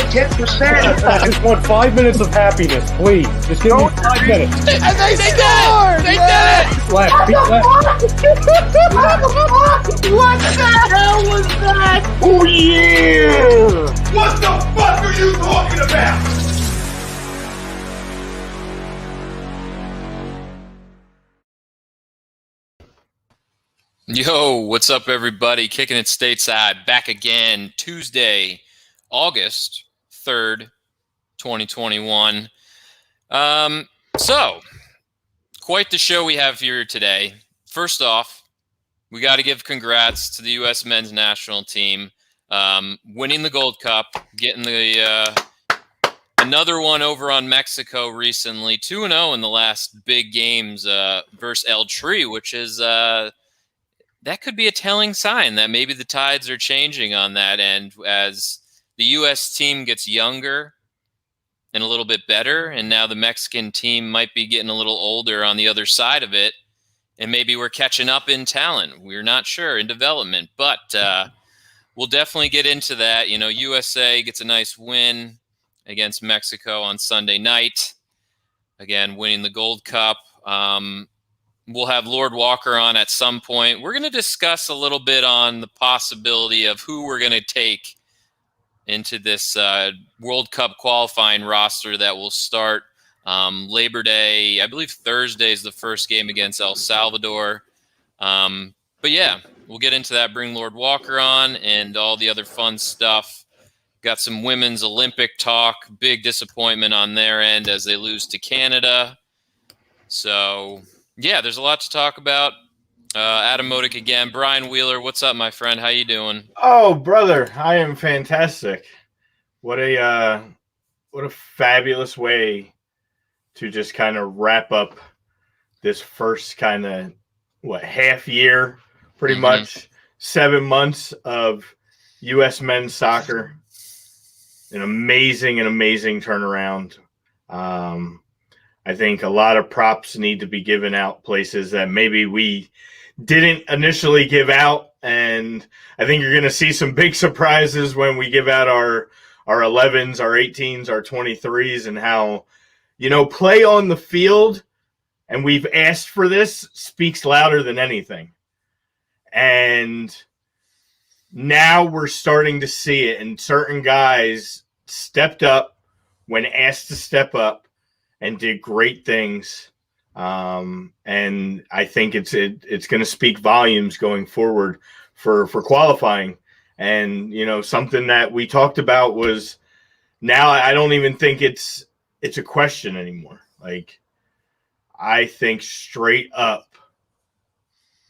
10%. I just want 5 minutes of happiness, please. Just give me 5 minutes. And they scored! They did it! Left, feet left. What the hell was that? Oh, yeah! What the fuck are you talking about? Yo, what's up, everybody? Kicking it stateside, back again, Tuesday, August 3rd, 2021. So, quite the show we have here today. First off, we got to give congrats to the U.S. men's national team, winning the Gold Cup, getting the another one over on Mexico recently, 2-0 in the last big games versus El Tri, which is... that could be a telling sign that maybe the tides are changing on that end as the U.S. team gets younger and a little bit better, and now the Mexican team might be getting a little older on the other side of it, and maybe we're catching up in talent. We're not sure in development, but we'll definitely get into that. You know, USA gets a nice win against Mexico on Sunday night, again, winning the Gold Cup. We'll have Lord Walker on at some point. We're going to discuss a little bit on the possibility of who we're going to take into this World Cup qualifying roster that will start Labor Day. I believe Thursday is the first game against El Salvador. But yeah, we'll get into that, bring Lord Walker on and all the other fun stuff. Got some women's Olympic talk. Big disappointment on their end as they lose to Canada. So... yeah, there's a lot to talk about. Adam Modick again. Brian Wheeler, what's up, my friend? How you doing? Oh, brother, I am fantastic. What a fabulous way to just kind of wrap up this first kind of half year, pretty much 7 months of U.S. men's soccer. An amazing turnaround. I think a lot of props need to be given out places that maybe we didn't initially give out. And I think you're going to see some big surprises when we give out our 11s, our 18s, our 23s, and how, you know, play on the field, and we've asked for this, speaks louder than anything. And now we're starting to see it, and certain guys stepped up when asked to step up and did great things. And I think it's going to speak volumes going forward for qualifying. And, you know, something that we talked about was now I don't even think it's a question anymore. Like, I think straight up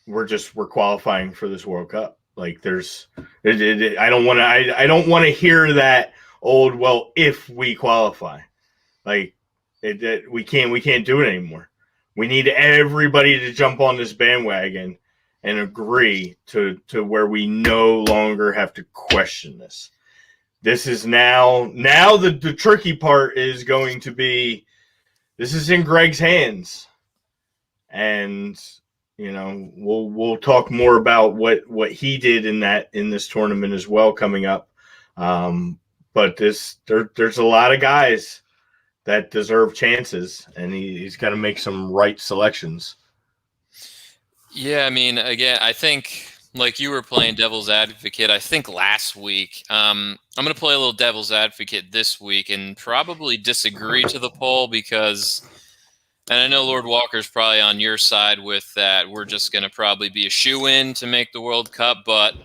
we're qualifying for this World Cup. Like, I don't want to hear that old, well, if we qualify. Like, we can't do it anymore. We need everybody to jump on this bandwagon and agree to where we no longer have to question this. This is now the tricky part is going to be, this is in Greg's hands. And, you know, we'll talk more about what he did in this tournament as well coming up. But there's a lot of guys that deserve chances, and he's got to make some right selections. Yeah, I mean, again, I think, like you were playing devil's advocate, I think last week. I'm going to play a little devil's advocate this week and probably disagree to the poll because, and I know Lord Walker's probably on your side with that, we're just going to probably be a shoo-in to make the World Cup, but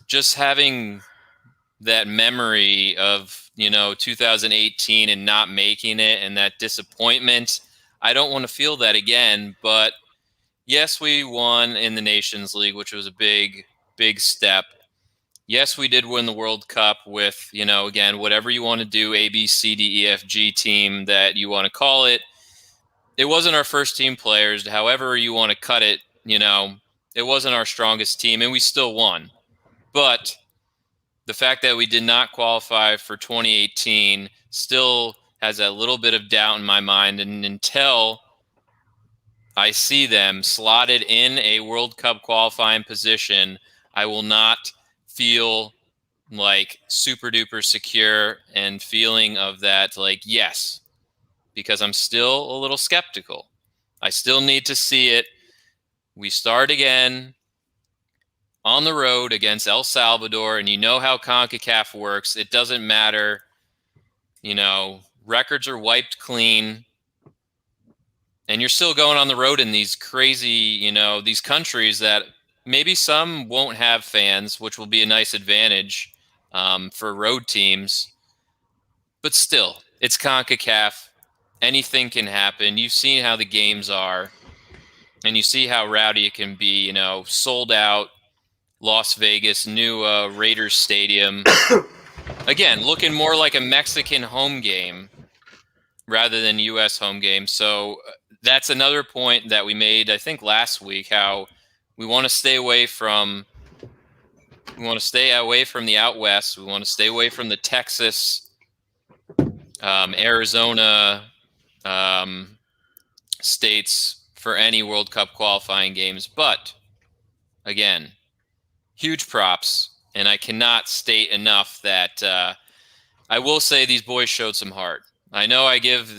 just having that memory of, you know, 2018 and not making it and that disappointment, I don't want to feel that again. But yes, we won in the Nations League, which was a big step. Yes, we did win the World Cup with, you know, again, whatever you want to do, A, B, C, D, E, F, G team that you want to call it. It wasn't our first team players, however you want to cut it, you know, it wasn't our strongest team, and we still won. But the fact that we did not qualify for 2018 still has a little bit of doubt in my mind. And until I see them slotted in a World Cup qualifying position, I will not feel like super duper secure and feeling of that, like, yes, because I'm still a little skeptical. I still need to see it. We start again on the road against El Salvador, and you know how CONCACAF works. It doesn't matter. Records are wiped clean, and you're still going on the road in these crazy, these countries that maybe some won't have fans, which will be a nice advantage for road teams. But still, it's CONCACAF. Anything can happen. You've seen how the games are, and you see how rowdy it can be. Sold out Las Vegas, new Raiders Stadium. Again, looking more like a Mexican home game rather than U.S. home game. So that's another point that we made, I think, last week, how we want to stay away from the out west. We want to stay away from the Texas, Arizona states for any World Cup qualifying games. But again, huge props. And I cannot state enough that I will say these boys showed some heart. I know I give,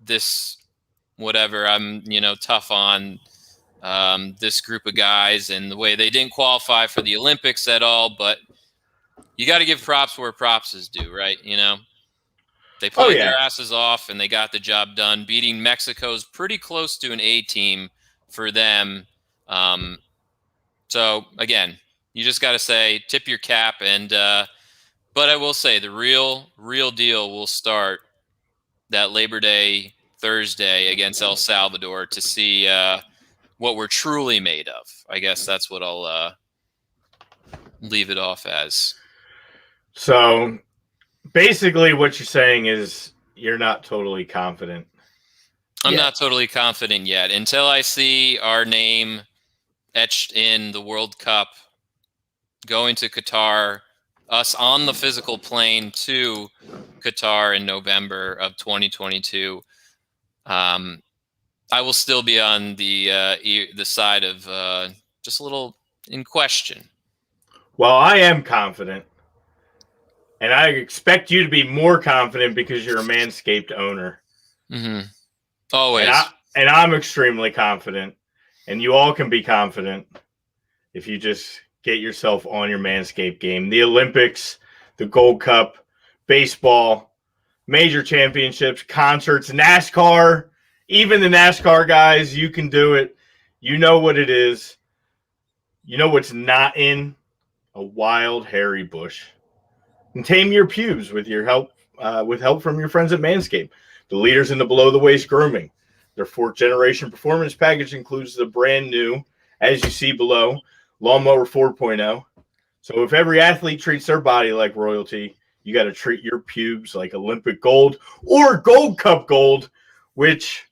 this whatever, I'm, tough on this group of guys and the way they didn't qualify for the Olympics at all, but you got to give props where props is due, right? They played their asses off and they got the job done, beating Mexico's pretty close to an A team for them. So again, you just got to say, tip your cap. And, but I will say the real deal will start that Labor Day Thursday against El Salvador to see what we're truly made of. I guess that's what I'll leave it off as. So basically what you're saying is you're not totally confident. I'm not totally confident yet until I see our name etched in the World Cup, going to Qatar, us on the physical plane to Qatar in November of 2022. I will still be on the side of just a little in question. Well, I am confident, and I expect you to be more confident because you're a Manscaped owner. Mm-hmm. Always. And I'm extremely confident, and you all can be confident if you just get yourself on your Manscaped game. The Olympics, the Gold Cup, baseball, major championships, concerts, NASCAR, even the NASCAR guys, you can do it. You know what it is. You know what's not in a wild, hairy bush. And tame your pubes with help from your friends at Manscaped, the leaders in the below-the-waist grooming. Their 4th generation performance package includes the brand new, as you see below, Lawnmower 4.0. So if every athlete treats their body like royalty, you got to treat your pubes like Olympic gold or Gold Cup gold, which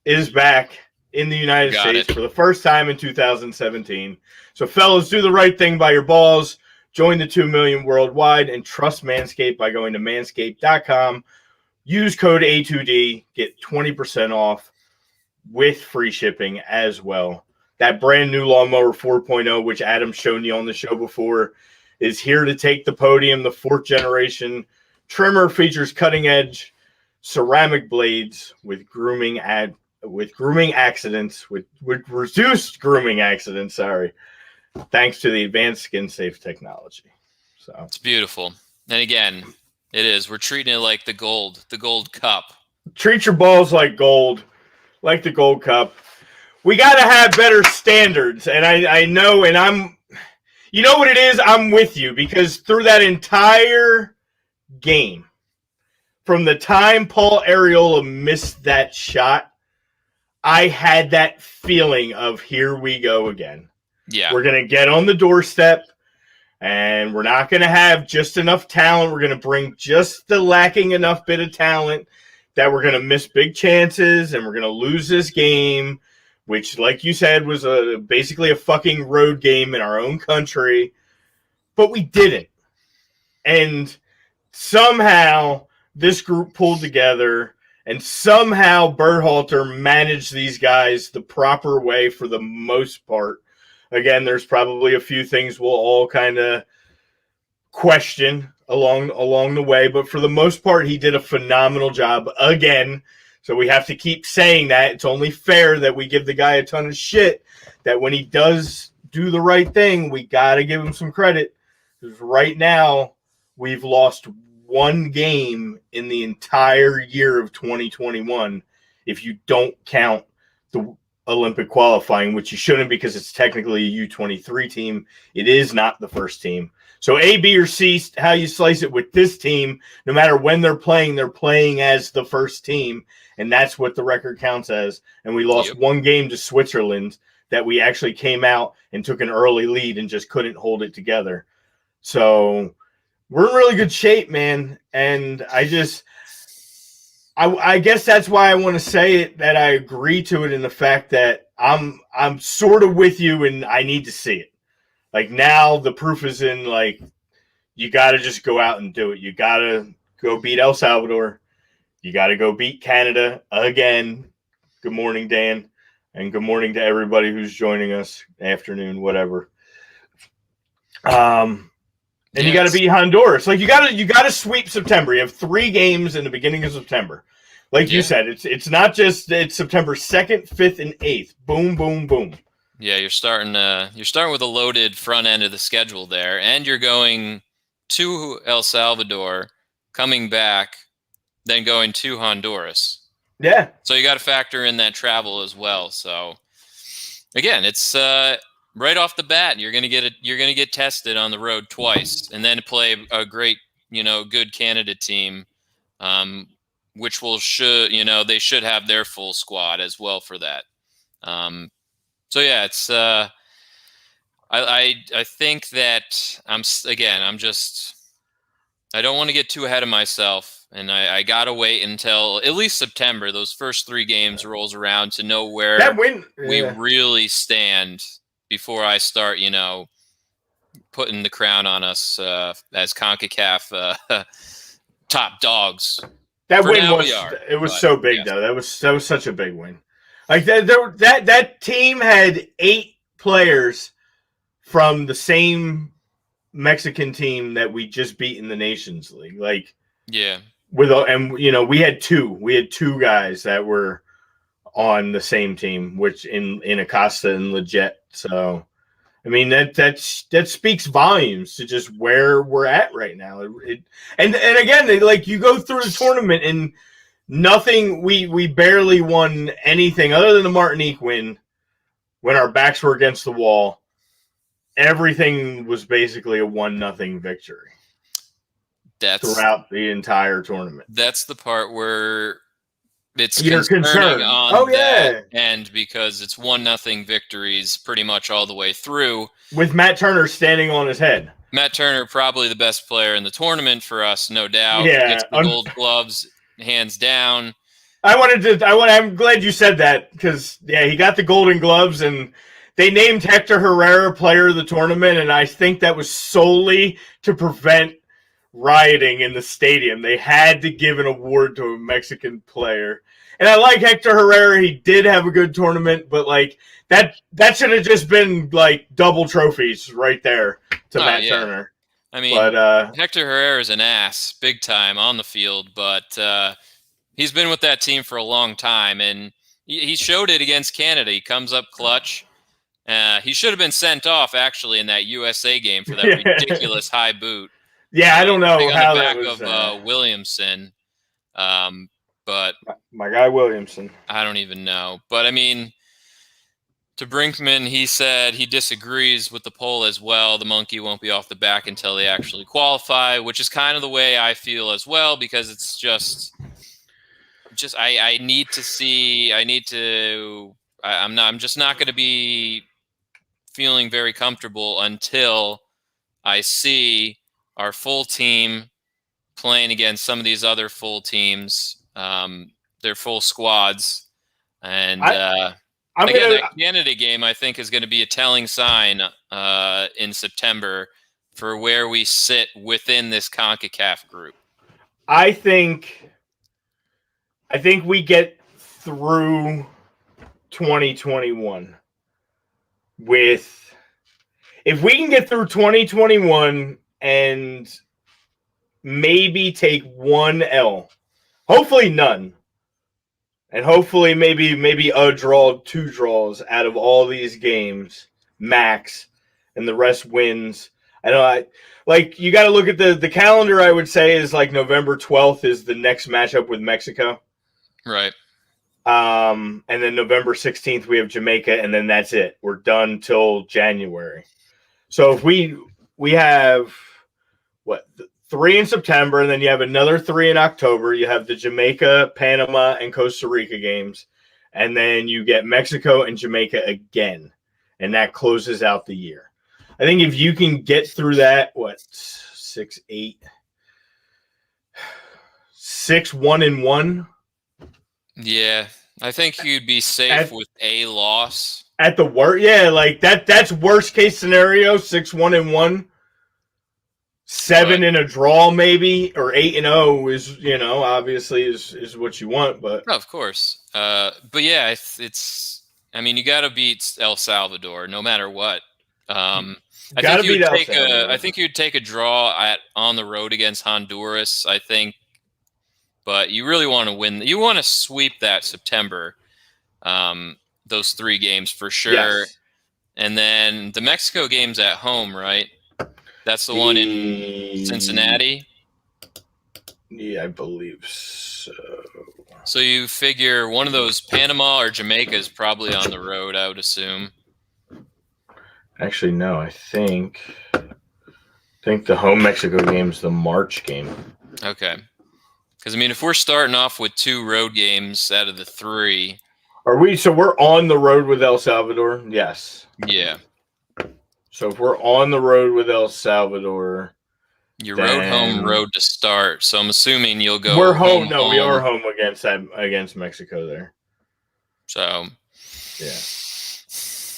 is back in the United States for the first time in 2017. So fellas, do the right thing by your balls. Join the 2 million worldwide and trust Manscaped by going to manscaped.com. Use code A2D, get 20% off with free shipping as well. That brand new Lawnmower 4.0, which Adam's shown you on the show before, is here to take the podium. The 4th generation trimmer features cutting-edge ceramic blades with reduced grooming accidents. Sorry, thanks to the advanced skin-safe technology. So it's beautiful. And again, it is. We're treating it like the Gold Cup. Treat your balls like gold, like the Gold Cup. We got to have better standards, and I know, and you know what it is? I'm with you, because through that entire game, from the time Paul Arriola missed that shot, I had that feeling of here we go again. Yeah. We're going to get on the doorstep, and we're not going to have just enough talent. We're going to bring just the lacking enough bit of talent that we're going to miss big chances, and we're going to lose this game, which, like you said, was basically a fucking road game in our own country. But we didn't. And somehow this group pulled together, and somehow Berhalter managed these guys the proper way for the most part. Again, there's probably a few things we'll all kind of question along the way, but for the most part, he did a phenomenal job again. So we have to keep saying that. It's only fair that we give the guy a ton of shit, that when he does do the right thing, we got to give him some credit. Because right now, we've lost one game in the entire year of 2021 if you don't count the Olympic qualifying, which you shouldn't because it's technically a U23 team. It is not the first team. So A, B, or C, how you slice it with this team, no matter when they're playing as the first team, and that's what the record counts as. And we lost one game to Switzerland that we actually came out and took an early lead and just couldn't hold it together. So we're in really good shape, man. And I guess that's why I want to say it, that I agree to it in the fact that I'm sort of with you and I need to see it. Like, now the proof is in, like, you got to just go out and do it. You got to go beat El Salvador. You got to go beat Canada again. Good morning, Dan. And good morning to everybody who's joining us. Afternoon, whatever. And you got to beat Honduras. Like, you got to sweep September. You have 3 games in the beginning of September. Like you said, it's not just it's September 2nd, 5th, and 8th. Boom, boom, boom. Yeah, you're starting with a loaded front end of the schedule there, and you're going to El Salvador, coming back, then going to Honduras. Yeah. So you got to factor in that travel as well. So again, it's right off the bat, you're gonna get tested on the road twice, and then play a great, good Canada team, which they should have their full squad as well for that. So yeah, it's I think that I don't want to get too ahead of myself, and I gotta wait until at least September, those first 3 games rolls around, to know where we really stand before I start, putting the crown on us as CONCACAF top dogs. That win was so big, though. That was such a big win. Like that team had 8 players from the same Mexican team that we just beat in the Nations League. Like, yeah, we had 2. We had 2 guys that were on the same team, which in Acosta and Leggett. So, I mean, that speaks volumes to just where we're at right now. And again, you go through the tournament and nothing. We barely won anything other than the Martinique win when our backs were against the wall. Everything was basically a 1-0 victory. Throughout the entire tournament. That's the part where it's You're concerning on that end, because it's 1-0 victories pretty much all the way through. With Matt Turner standing on his head. Matt Turner, probably the best player in the tournament for us, no doubt. Yeah, Gets the gold gloves, hands down. I'm glad you said that, because he got the golden gloves, and they named Hector Herrera player of the tournament, and I think that was solely to prevent rioting in the stadium. They had to give an award to a Mexican player. And I like Hector Herrera. He did have a good tournament, but that should have just been double trophies right there to Matt Turner. I mean, Hector Herrera is an ass big time on the field, but he's been with that team for a long time, and he showed it against Canada. He comes up clutch. He should have been sent off, actually, in that USA game for that ridiculous high boot. Yeah, I don't know how that was. Of Williamson, but my guy Williamson. I don't even know. But I mean, to Brinkman, he said he disagrees with the poll as well. The monkey won't be off the back until they actually qualify, which is kind of the way I feel as well, because it's just I need to see. I'm just not going to be feeling very comfortable until I see our full team playing against some of these other full teams, their full squads. And that Canada game, I think, is going to be a telling sign in September for where we sit within this CONCACAF group. I think we get through 2021 if we can get through 2021 and maybe take one L. Hopefully none. And hopefully maybe a draw, 2 draws out of all these games, max, and the rest wins. I know you got to look at the calendar. I would say is like November 12th is the next matchup with Mexico. Right. And then November 16th we have Jamaica, and then that's it. We're done till January. So if we have 3 in September, and then you have another 3 in October. You have the Jamaica, Panama, and Costa Rica games, and then you get Mexico and Jamaica again, and that closes out the year. I think if you can get through that, 6, 8, 6, 1-1. Yeah, I think you'd be safe with a loss. At the worst, yeah, like that's worst case scenario, 6, 1-1. 7 in a draw, maybe, or 8-0 is, obviously is what you want. But of course, but yeah, it's. I mean, you got to beat El Salvador no matter what. I think you'd take a draw on the road against Honduras. I think, but you really want to win. You want to sweep that September. Those 3 games for sure, yes. And then the Mexico game's at home, right? That's the one in Cincinnati? Yeah, I believe so. So you figure one of those, Panama or Jamaica, is probably on the road, I would assume. Actually, no, I think the home Mexico game is the March game. Okay. Because, I mean, if we're starting off with 2 road games out of the 3. Are we? So we're on the road with El Salvador? Yes. Yeah. So if we're on the road with El Salvador, your road home road to start. So I'm assuming you'll go. We're home. No, we are home against Mexico there. So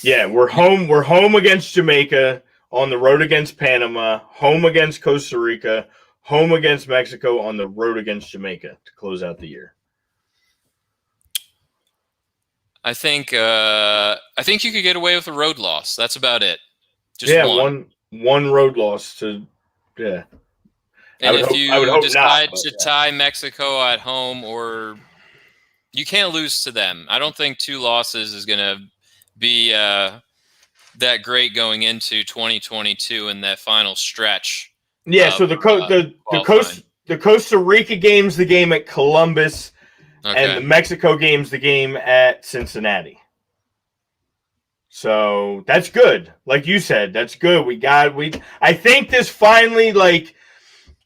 yeah, we're home. We're home against Jamaica, on the road against Panama, home against Costa Rica, home against Mexico, on the road against Jamaica to close out the year. I think you could get away with a road loss. That's about it. Just one road loss to And if you decide to tie Mexico at home, or you can't lose to them. I don't think 2 losses is going to be that great going into 2022 in that final stretch. Yeah, so the Costa Rica game's the game at Columbus, and the Mexico game's the game at Cincinnati. So that's good. Like you said, that's good. I think this finally,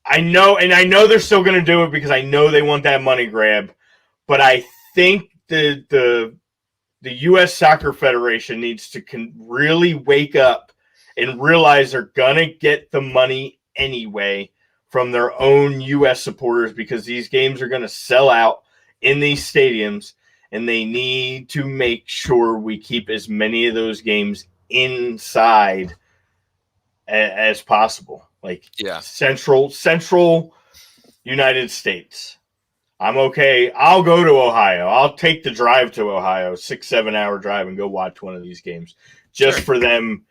I know they're still going to do it because I know they want that money grab, but I think the U.S. Soccer Federation needs to really wake up and realize they're going to get the money anyway from their own U.S. supporters, because these games are going to sell out in these stadiums. And they need to make sure we keep as many of those games inside as possible. Central United States. I'm okay. I'll go to Ohio. I'll take the drive to Ohio, 6-7 hour drive, and go watch one of these games just for them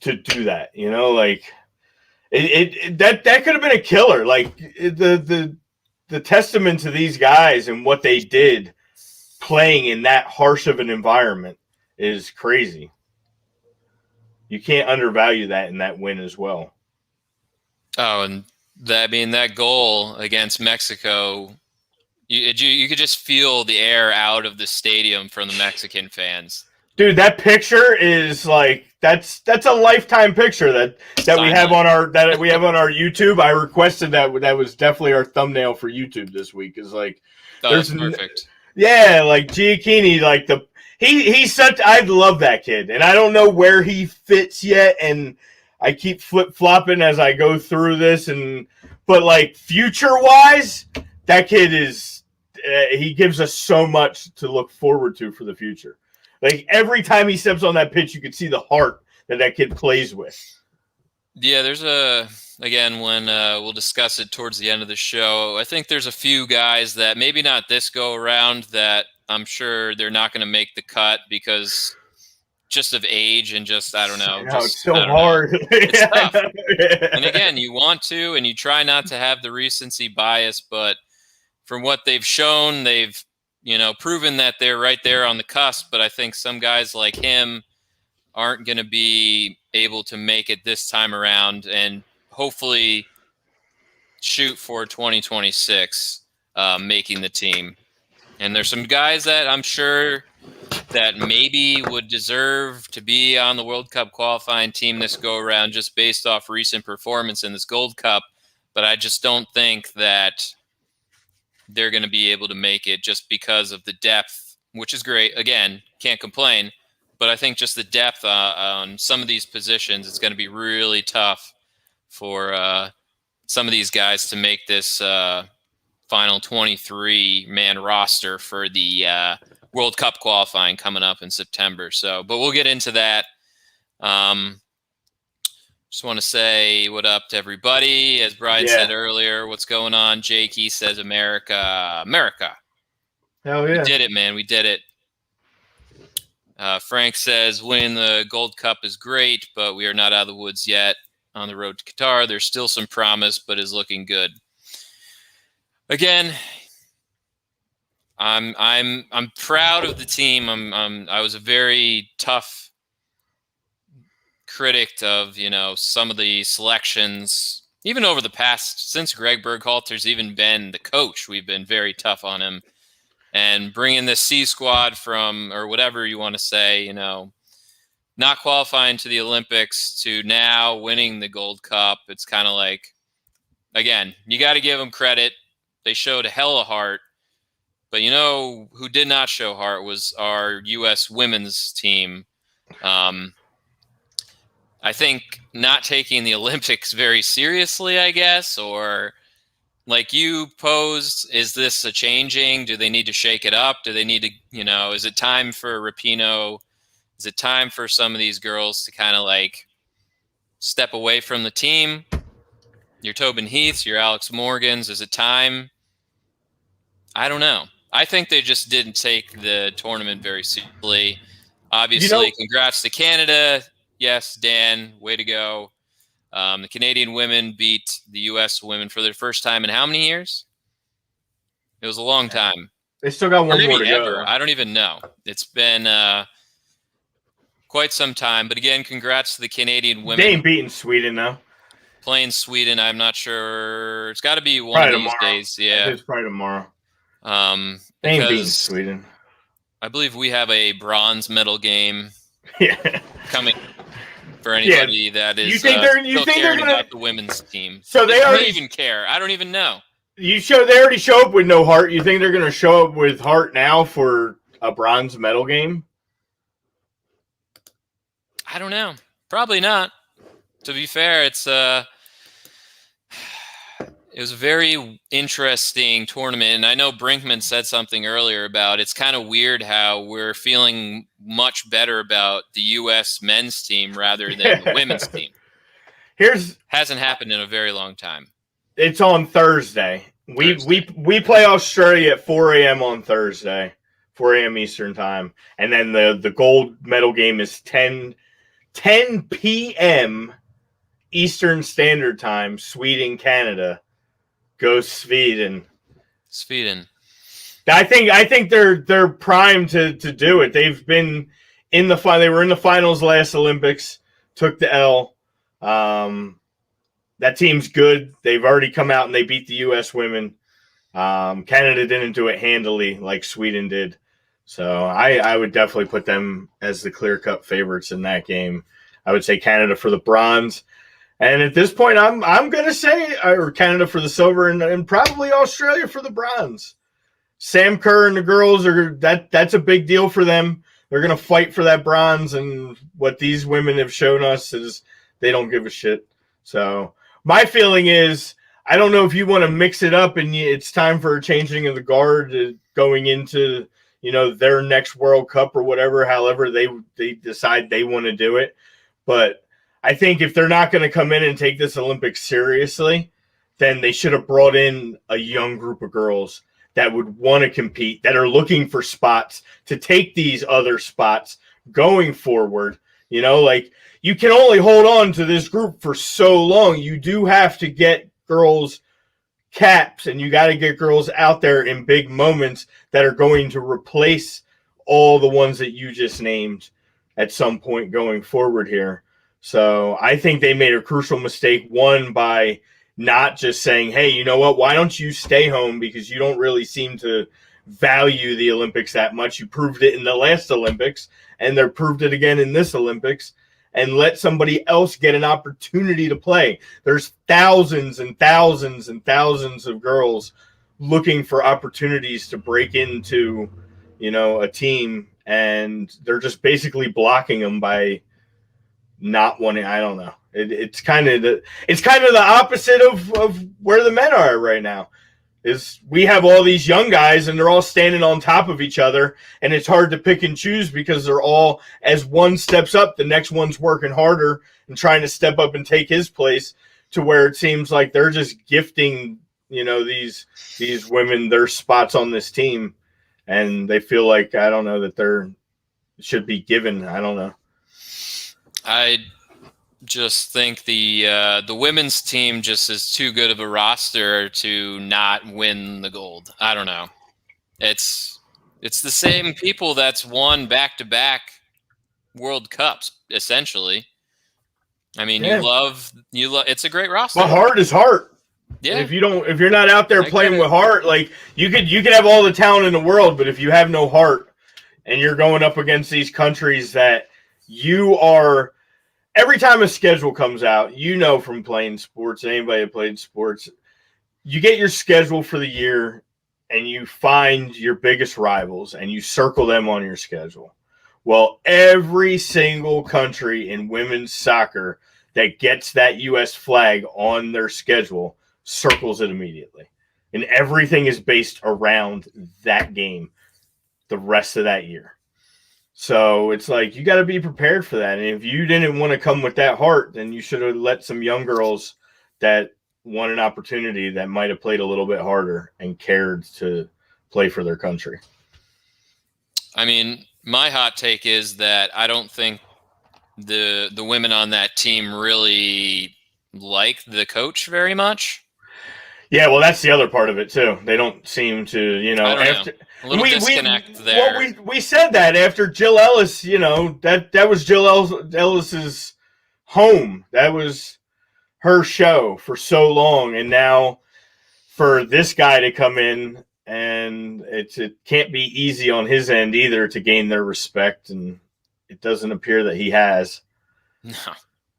to do that. That could have been a killer. The testament to these guys and what they did playing in that harsh of an environment is crazy. You can't undervalue that in that win as well. Oh, and that goal against Mexico, you could just feel the air out of the stadium from the Mexican fans. Dude, that picture is that's a lifetime picture that we have on our YouTube. I requested that was definitely our thumbnail for YouTube this week. Is that's perfect. Yeah, Giacchini, he's such. I love that kid, and I don't know where he fits yet, and I keep flip flopping as I go through this, but future wise, that kid is. He gives us so much to look forward to for the future. Every time he steps on that pitch, you can see the heart that kid plays with. Yeah, there's when we'll discuss it towards the end of the show, I think there's a few guys that maybe not this go around that I'm sure they're not going to make the cut because just of age and just, I don't know. It's so I don't know. hard. It's tough. Yeah. And again, you want to, and you try not to have the recency bias, but from what they've shown, they've, proven that they're right there on the cusp. But I think some guys like him aren't going to be able to make it this time around, and hopefully shoot for 2026 making the team. And there's some guys that I'm sure that maybe would deserve to be on the World Cup qualifying team this go around just based off recent performance in this Gold Cup. But I just don't think that they're going to be able to make it just because of the depth, which is great. Again, can't complain. But I think just the depth on some of these positions, it's going to be really tough for some of these guys to make this final 23-man roster for the World Cup qualifying coming up in September. So, but we'll get into that. Just want to say what up to everybody. As Brian said earlier, what's going on? Jakey says America. Hell yeah. We did it, man. We did it. Frank says winning the Gold Cup is great, but we are not out of the woods yet. On the road to Qatar, there's still some promise, but is looking good. Again, I'm proud of the team. I was a very tough critic of some of the selections, even over the past since Greg Berhalter's even been the coach. We've been very tough on him, and bringing this C squad from, or whatever you want to say, not qualifying to the Olympics to now winning the Gold Cup. It's kind of like, again, you got to give them credit. They showed a hell of heart. But who did not show heart was our U.S. women's team. I think not taking the Olympics very seriously, I guess, or like you posed, is this a changing? Do they need to shake it up? Do they need to, is it time for Rapinoe? Is it time for some of these girls to kind of like step away from the team? Your Tobin Heaths, your Alex Morgans, is it time? I don't know. I think they just didn't take the tournament very seriously. Obviously, congrats to Canada. Yes, Dan, way to go. The Canadian women beat the U.S. women for their first time in how many years? It was a long time. They still got one more to go. I don't even know. It's been quite some time. But again, congrats to the Canadian women. They ain't beating Sweden, though. Playing Sweden, I'm not sure. It's got to be one of these days. Yeah. It's probably tomorrow. They ain't beating Sweden. I believe we have a bronze medal game coming for anybody that is still caring about the women's team. So they already don't even care. I don't even know. They already show up with no heart. You think they're going to show up with heart now for a bronze medal game? I don't know. Probably not. To be fair, it was a very interesting tournament, and I know Brinkman said something earlier about it's kind of weird how we're feeling much better about the U.S. men's team rather than the women's team. Hasn't happened in a very long time. It's on Thursday. We play Australia at 4 a.m. on Thursday, 4 a.m. Eastern time, and then the gold medal game is 10 p.m. Eastern Standard Time. Sweden, Canada. Go Sweden. I think they're primed to do it. They've been in the final. They were in the finals last Olympics. Took the L. That team's good. They've already come out and they beat the U.S. women. Canada didn't do it handily like Sweden did. So I would definitely put them as the clear-cut favorites in that game. I would say Canada for the bronze. And at this point, I'm going to say or Canada for the silver and probably Australia for the bronze. Sam Kerr and the girls that's a big deal for them. They're going to fight for that bronze, and what these women have shown us is they don't give a shit. So my feeling is I don't know if you want to mix it up and it's time for a changing of the guard going into their next World Cup or whatever, however they decide they want to do it. But I think if they're not going to come in and take this Olympics seriously, then they should have brought in a young group of girls that would want to compete, that are looking for spots to take these other spots going forward. You know, like, you can only hold on to this group for so long. You do have to get girls caps, and you got to get girls out there in big moments that are going to replace all the ones that you just named at some point going forward here. So I think they made a crucial mistake, one, by not just saying, hey, you know what, why don't you stay home, because you don't really seem to value the Olympics that much. You proved it in the last Olympics, and they proved it again in this Olympics, and let somebody else get an opportunity to play. There's thousands and thousands and thousands of girls looking for opportunities to break into, you know, a team, and they're just basically blocking them by not wanting. I don't know. It's kind of the opposite of where the men are right now. Is we have all these young guys and they're all standing on top of each other, and it's hard to pick and choose because they're all, as one steps up, the next one's working harder and trying to step up and take his place, to where it seems like they're just gifting, you know, these women their spots on this team, and they feel like, I don't know, that they're should be given. I don't know. I just think the women's team just is too good of a roster to not win the gold. I don't know. It's the same people that's won back-to-back World Cups, essentially. I mean, Yeah. you love it's a great roster. Well, heart is heart. Yeah. If you're not out there playing with heart, like, you could have all the talent in the world, but if you have no heart and you're going up against these countries that you are. Every time a schedule comes out, you know, from playing sports, anybody that played sports, you get your schedule for the year and you find your biggest rivals and you circle them on your schedule. Well, every single country in women's soccer that gets that U.S. flag on their schedule circles it immediately. And everything is based around that game the rest of that year. So it's like, you got to be prepared for that. And if you didn't want to come with that heart, then you should have let some young girls that want an opportunity that might have played a little bit harder and cared to play for their country. I mean, my hot take is that I don't think the women on that team really like the coach very much. Yeah, well, that's the other part of it too. They don't seem to, you know, after a little disconnect there. Well, we said that after Jill Ellis, you know, that was Jill Ellis's home. That was her show for so long, and now for this guy to come in, and it can't be easy on his end either to gain their respect, and it doesn't appear that he has. No,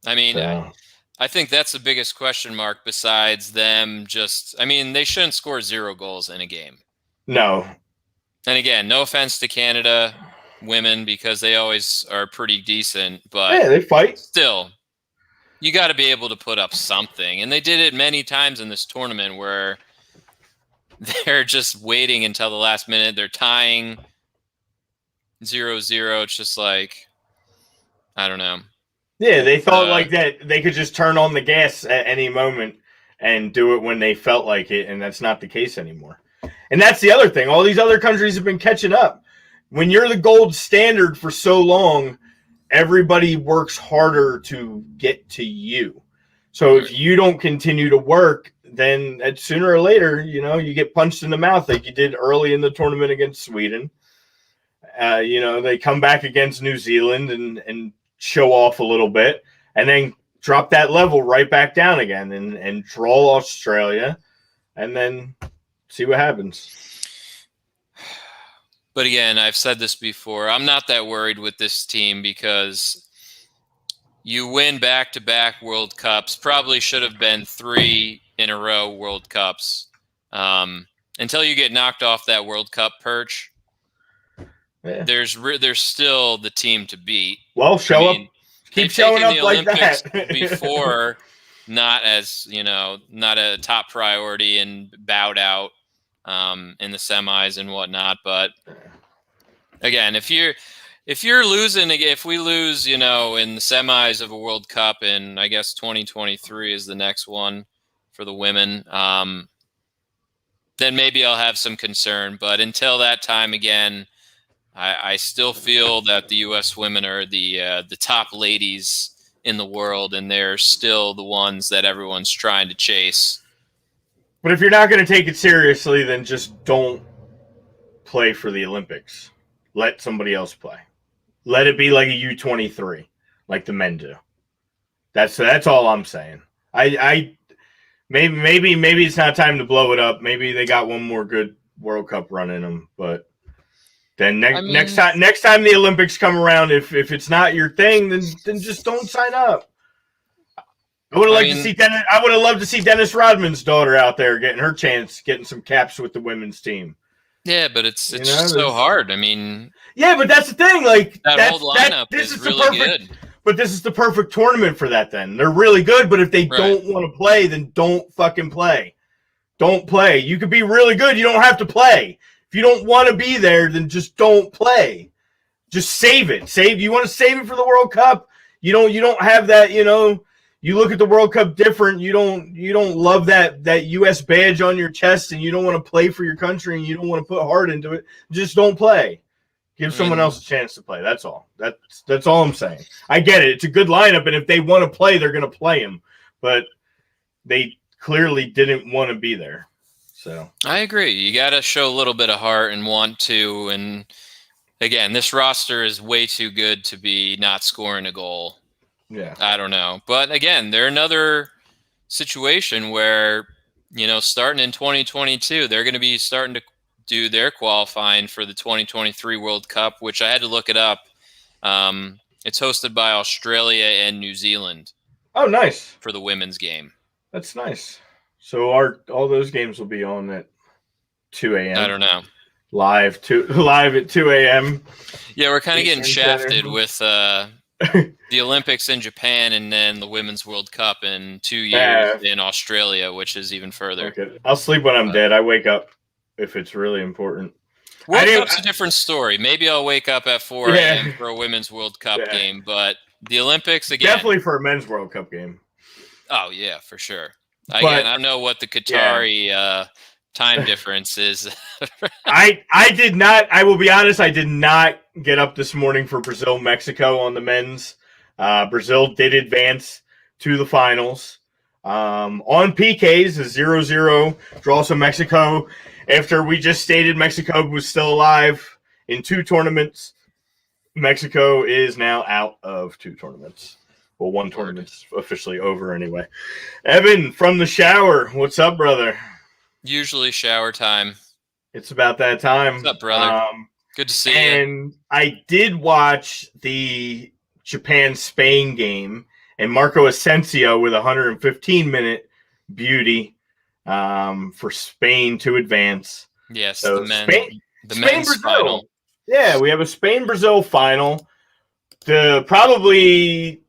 I mean. So. I think that's the biggest question mark besides them they shouldn't score 0 goals in a game. No. And again, no offense to Canada women, because they always are pretty decent, but yeah, they fight. Still, you got to be able to put up something. And they did it many times in this tournament where they're just waiting until the last minute. They're tying 0-0. It's just like, I don't know. Yeah, they thought like that they could just turn on the gas at any moment and do it when they felt like it, and that's not the case anymore. And that's the other thing. All these other countries have been catching up. When you're the gold standard for so long, everybody works harder to get to you. So if you don't continue to work, then sooner or later, you know, you get punched in the mouth like you did early in the tournament against Sweden. You know, they come back against New Zealand and show off a little bit, and then drop that level right back down again and draw Australia, and then see what happens. But again, I've said this before, I'm not that worried with this team because you win back-to-back World Cups, probably should have been 3 in a row World Cups. Until you get knocked off that World Cup perch, yeah. There's still the team to beat. Well, keep showing up like Olympics that. before, not as, you know, not a top priority, and bowed out in the semis and whatnot. But again, if you're losing, if we lose, you know, in the semis of a World Cup, and I guess 2023 is the next one for the women, then maybe I'll have some concern. But until that time, again, I still feel that the U.S. women are the top ladies in the world, and they're still the ones that everyone's trying to chase. But if you're not going to take it seriously, then just don't play for the Olympics. Let somebody else play. Let it be like a U23, like the men do. That's all I'm saying. I maybe it's not time to blow it up. Maybe they got one more good World Cup run in them, but then next time the Olympics come around, if it's not your thing, then just don't sign up. I would have loved to see Dennis Rodman's daughter out there getting her chance, getting some caps with the women's team. Yeah, but it's just so hard. I mean, yeah, but that's the thing. Like that whole lineup is really good. But this is the perfect tournament for that. Then they're really good. But if they don't want to play, then don't fucking play. Don't play. You could be really good. You don't have to play. If you don't want to be there, then just don't play. Just save it. You want to save it for the World Cup. You don't have that. You look at the World Cup different. You don't love that U.S. badge on your chest, and you don't want to play for your country, and you don't want to put heart into it. Just don't play. Give someone else a chance to play. That's all. That's all I'm saying. I get it. It's a good lineup, and if they want to play, they're going to play him. But they clearly didn't want to be there. So I agree. You got to show a little bit of heart and want to. And again, this roster is way too good to be not scoring a goal. Yeah, I don't know. But again, they're another situation where, starting in 2022, they're going to be starting to do their qualifying for the 2023 World Cup, which I had to look it up. It's hosted by Australia and New Zealand. Oh, nice. For the women's game. That's nice. So all those games will be on at 2 a.m. I don't know. Live at 2 a.m. Yeah, we're kind of getting shafted with the Olympics in Japan and then the Women's World Cup in 2 years in Australia, which is even further. Okay. I'll sleep when I'm dead. I wake up if it's really important. World Cup's a different story. Maybe I'll wake up at 4 a.m. for a Women's World Cup game, but the Olympics, again. Definitely for a Men's World Cup game. Oh, yeah, for sure. Again, I know what the Qatari time difference is. I did not. I will be honest. I did not get up this morning for Brazil Mexico on the men's. Brazil did advance to the finals on PKs. A 0-0 draw. So Mexico, after we just stated Mexico was still alive in 2 tournaments, Mexico is now out of 2 tournaments. Well, 1 tournament's officially over anyway. Evan from the shower, what's up, brother? Usually shower time. It's about that time. What's up, brother? Good to see you. And I did watch the Japan-Spain game, and Marco Asensio with a 115-minute beauty for Spain to advance. Yes, so the men's final. Yeah, we have a Spain-Brazil final. Probably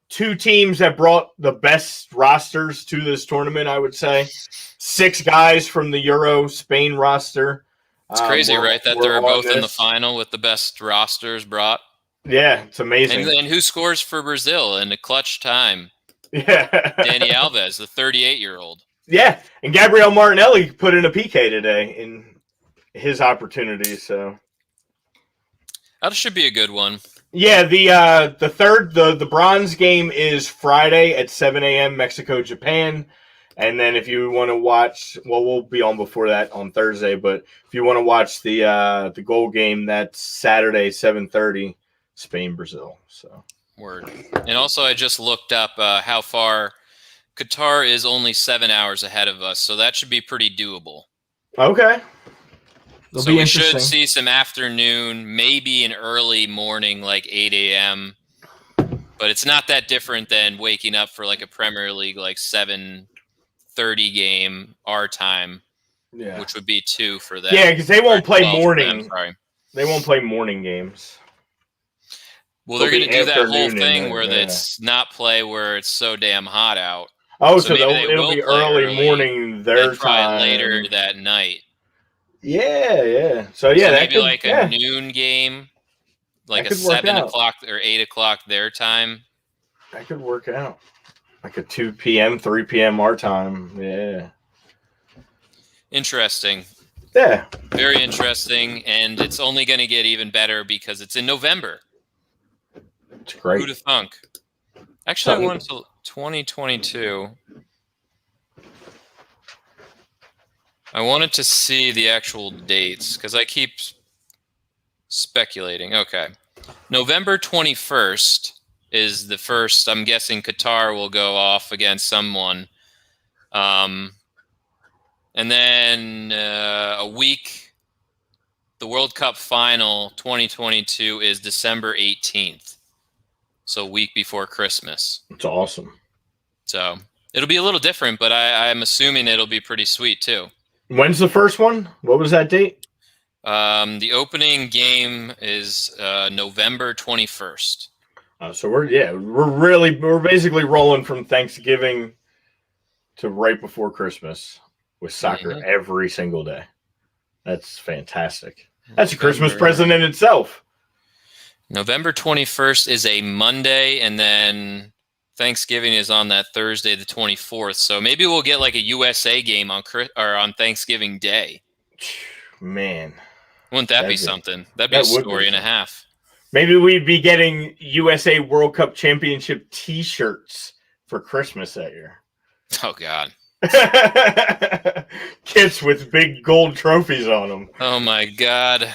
2 teams that brought the best rosters to this tournament, I would say. 6 guys from the Euro Spain roster. It's crazy, right? That they're both in the final with the best rosters brought. Yeah, it's amazing. And who scores for Brazil in a clutch time? Yeah. Danny Alves, the 38-year-old. Yeah, and Gabriel Martinelli put in a PK today in his opportunity. So that should be a good one. Yeah, the bronze game is Friday at 7 a.m. Mexico, Japan. And then if you want to watch, we'll be on before that on Thursday. But if you want to watch the gold game, that's Saturday, 7:30, Spain, Brazil. So word. And also, I just looked up how far Qatar is. Only 7 hours ahead of us, so that should be pretty doable. Okay. So we should see some afternoon, maybe an early morning, like 8 a.m. But it's not that different than waking up for like a Premier League, like 7:30 game our time, which would be 2 for them. Yeah, because they won't play morning. Sorry, they won't play morning games. Well, they're going to do that whole thing where it's not play where it's so damn hot out. Oh, so it'll be early morning their time. Later that night. Yeah. So that maybe like a noon game, like a 7 o'clock or 8 o'clock their time. That could work out. Like a 2 p.m., 3 p.m. our time. Yeah. Interesting. Yeah. Very interesting, and it's only going to get even better because it's in November. It's great. Who'd have thunk? Actually, I went until 2022. I wanted to see the actual dates because I keep speculating. Okay. November 21st is the first. I'm guessing Qatar will go off against someone. And then a week, the World Cup final 2022 is December 18th. So a week before Christmas. It's awesome. So it'll be a little different, but I'm assuming it'll be pretty sweet too. When's the first one? What was that date? The opening game is November 21st. So we're basically rolling from Thanksgiving to right before Christmas with soccer every single day. That's fantastic. That's a Christmas present in itself. November 21st is a Monday, and then Thanksgiving is on that Thursday, the 24th. So maybe we'll get like a USA game on Thanksgiving Day. Man. Wouldn't that be something? That'd be a story and a half. Maybe we'd be getting USA World Cup Championship T-shirts for Christmas that year. Oh, God. Kits with big gold trophies on them. Oh, my God.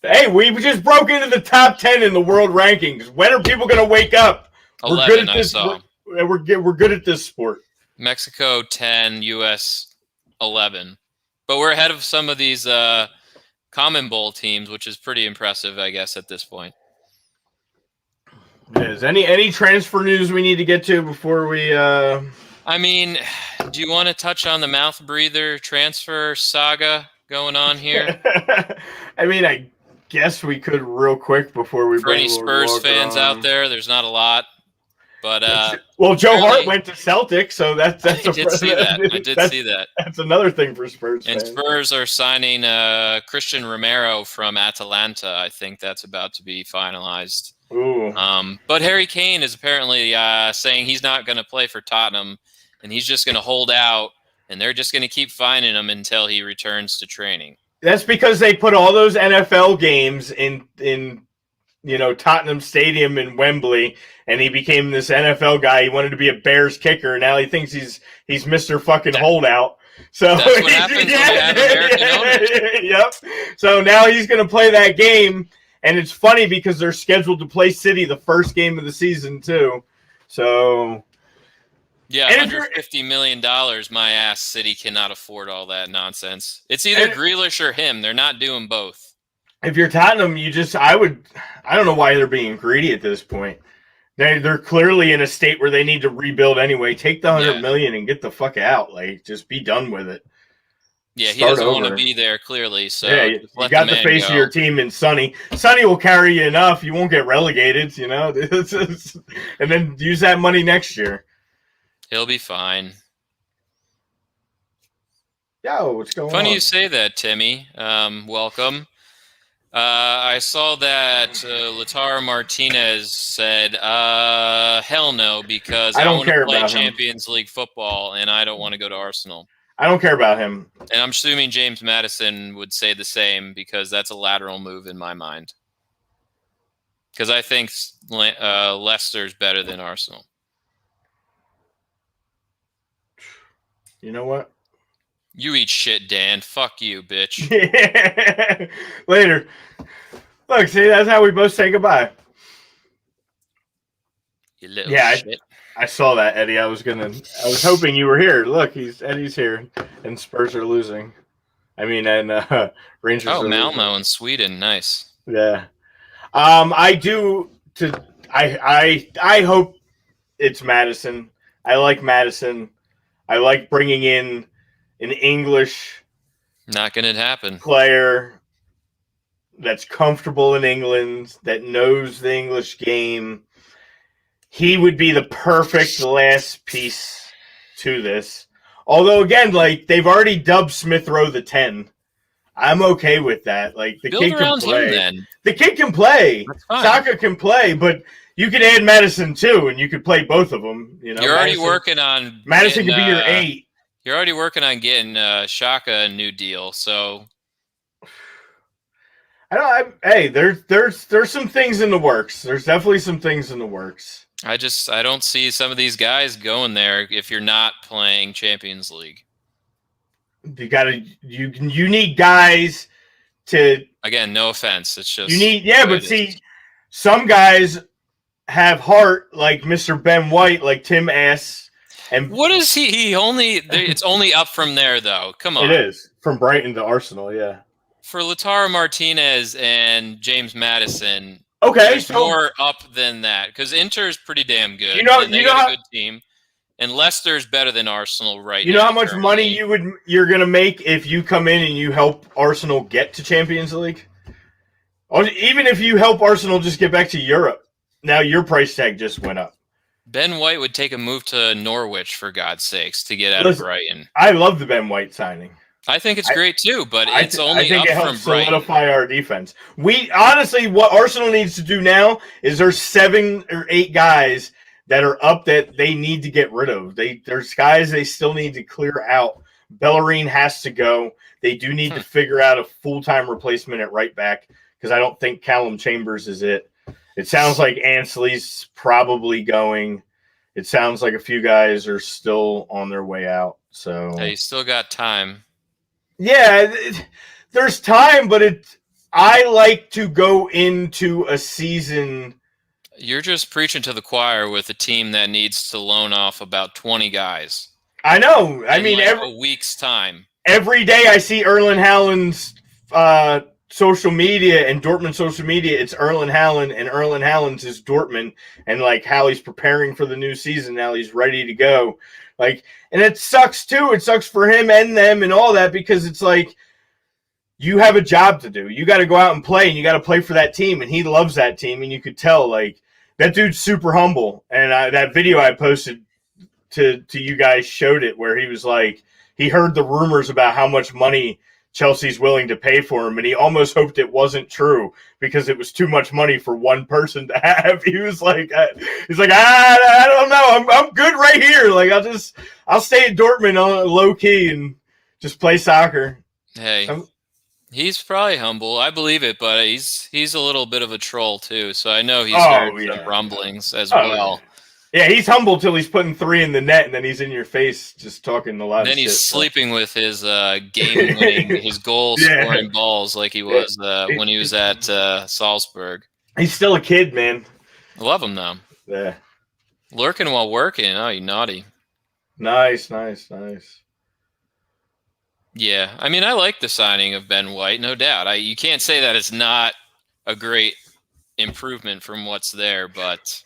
Hey, we just broke into the top 10 in the world rankings. When are people going to wake up? 11, we're good at this. I saw. We're good at this sport. Mexico 10, US 11. But we're ahead of some of these Common Bowl teams, which is pretty impressive, I guess, at this point. Is any transfer news we need to get to before we... I mean, do you want to touch on the mouth breather transfer saga going on here? I mean, I guess we could real quick before we For any Spurs fans out there, there's not a lot. But well, Joe Hart went to Celtic, so that's I did see that. That's another thing for Spurs fans. And Spurs are signing Christian Romero from Atalanta. I think that's about to be finalized. Ooh. But Harry Kane is apparently saying he's not going to play for Tottenham, and he's just going to hold out, and they're just going to keep finding him until he returns to training. That's because they put all those NFL games in Tottenham Stadium in Wembley, and he became this NFL guy. He wanted to be a Bears kicker. Now he thinks he's Mr. fucking holdout. So that's what happens when you have American owners. Yep. So now he's going to play that game, and it's funny because they're scheduled to play City the first game of the season too. So yeah, $150 million, my ass City cannot afford all that nonsense. It's either Grealish or him. They're not doing both. If you're Tottenham, I don't know why they're being greedy at this point. They're clearly in a state where they need to rebuild anyway. Take the $100 million and get the fuck out. Like, just be done with it. Yeah, he doesn't want to be there, clearly. So yeah, you got the face of your team in Sonny. Sonny will carry you enough. You won't get relegated, and then use that money next year. He'll be fine. Yo, what's going on? Funny you say that, Timmy. Welcome. I saw that Lautaro Martinez said, hell no, because I want to play Champions League football and I don't want to go to Arsenal. I don't care about him. And I'm assuming James Madison would say the same because that's a lateral move in my mind. Because I think Leicester's better than Arsenal. You know what? You eat shit, Dan. Fuck you, bitch. Later. Look, see, that's how we both say goodbye. You little shit. I saw that, Eddie. I was hoping you were here. Look, Eddie's here, and Spurs are losing. I mean, and Rangers. Oh, are Malmo losing. in Sweden, nice. Yeah. I hope it's Madison. I like Madison. I like bringing in an English not going to happen player that's comfortable in England, that knows the English game. He would be the perfect last piece to this. Although, again, like, they've already dubbed Smith Rowe the 10. I'm okay with that. Like, the kid can play. Then. The kid can play. Saka can play, but you could add Madison too, and you could play both of them. You're already working on Madison could be your 8. You're already working on getting Shaka a new deal, so Hey, there's some things in the works. There's definitely some things in the works. I don't see some of these guys going there if you're not playing Champions League. You need guys to, again, no offense. It's just but see, some guys have heart like Mr. Ben White, like Tim asks. And what is he only it's only up from there though. Come on. It is from Brighton to Arsenal, yeah. For Lautaro Martinez and James Madison, okay, there's more up than that because Inter is pretty damn good. You know a good team, and Leicester's better than Arsenal right now. You know how much money you're gonna make if you come in and you help Arsenal get to Champions League? Even if you help Arsenal just get back to Europe, now your price tag just went up. Ben White would take a move to Norwich for God's sakes to get out of Brighton. I love the Ben White signing. I think it's great too, but it's only up from Brighton. Solidify our defense. We honestly, what Arsenal needs to do now is there's 7 or 8 guys that are up that they need to get rid of. There's guys they still need to clear out. Bellerin has to go. They do need to figure out a full-time replacement at right back because I don't think Callum Chambers is it. It sounds like Ansley's probably going. It sounds like a few guys are still on their way out. So you still got time. Yeah, there's time, but I like to go into a season. You're just preaching to the choir with a team that needs to loan off about 20 guys. I know. I mean, every week's time. Every day I see Erling Haaland's social media and Dortmund social media. It's Erling Haaland, and Erling Haaland's is Dortmund, and like how he's preparing for the new season. Now he's ready to go. Like, and it sucks too. It sucks for him and them and all that because it's like you have a job to do. You got to go out and play, and you got to play for that team. And he loves that team, and you could tell like that dude's super humble. And that video I posted to you guys showed it where he was like he heard the rumors about how much money Chelsea's willing to pay for him, and he almost hoped it wasn't true because it was too much money for one person to have. He was like, I don't know, I'm good right here. Like I'll stay at Dortmund on low key and just play soccer. Hey, he's probably humble. I believe it, but he's a little bit of a troll too. So I know he's heard some rumblings as well. Yeah, he's humble till he's putting 3 in the net, and then he's in your face just talking a lot of shit. Then he's sleeping with his game-winning, his goal-scoring balls like he was when he was at Salzburg. He's still a kid, man. I love him, though. Yeah. Lurking while working. Oh, you naughty. Nice. Yeah, I mean, I like the signing of Ben White, no doubt. You can't say that it's not a great improvement from what's there, but...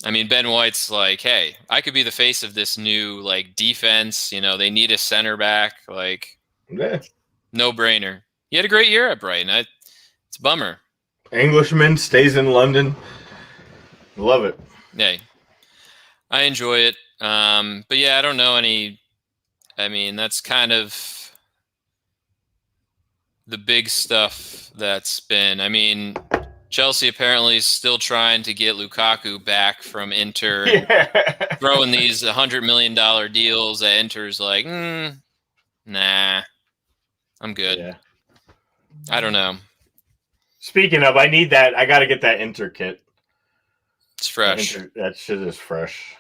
I mean, Ben White's like, hey, I could be the face of this new like defense. You know, they need a center back. Like, no brainer. He had a great year at Brighton. It's a bummer. Englishman stays in London. Love it. Yeah, I enjoy it. But yeah, I don't know any. I mean, that's kind of the big stuff that's been. I mean. Chelsea apparently is still trying to get Lukaku back from Inter, throwing these $100 million deals that Inter's like, nah, I'm good. Yeah. I don't know. Speaking of, I need that. I got to get that Inter kit. It's fresh. That shit is fresh.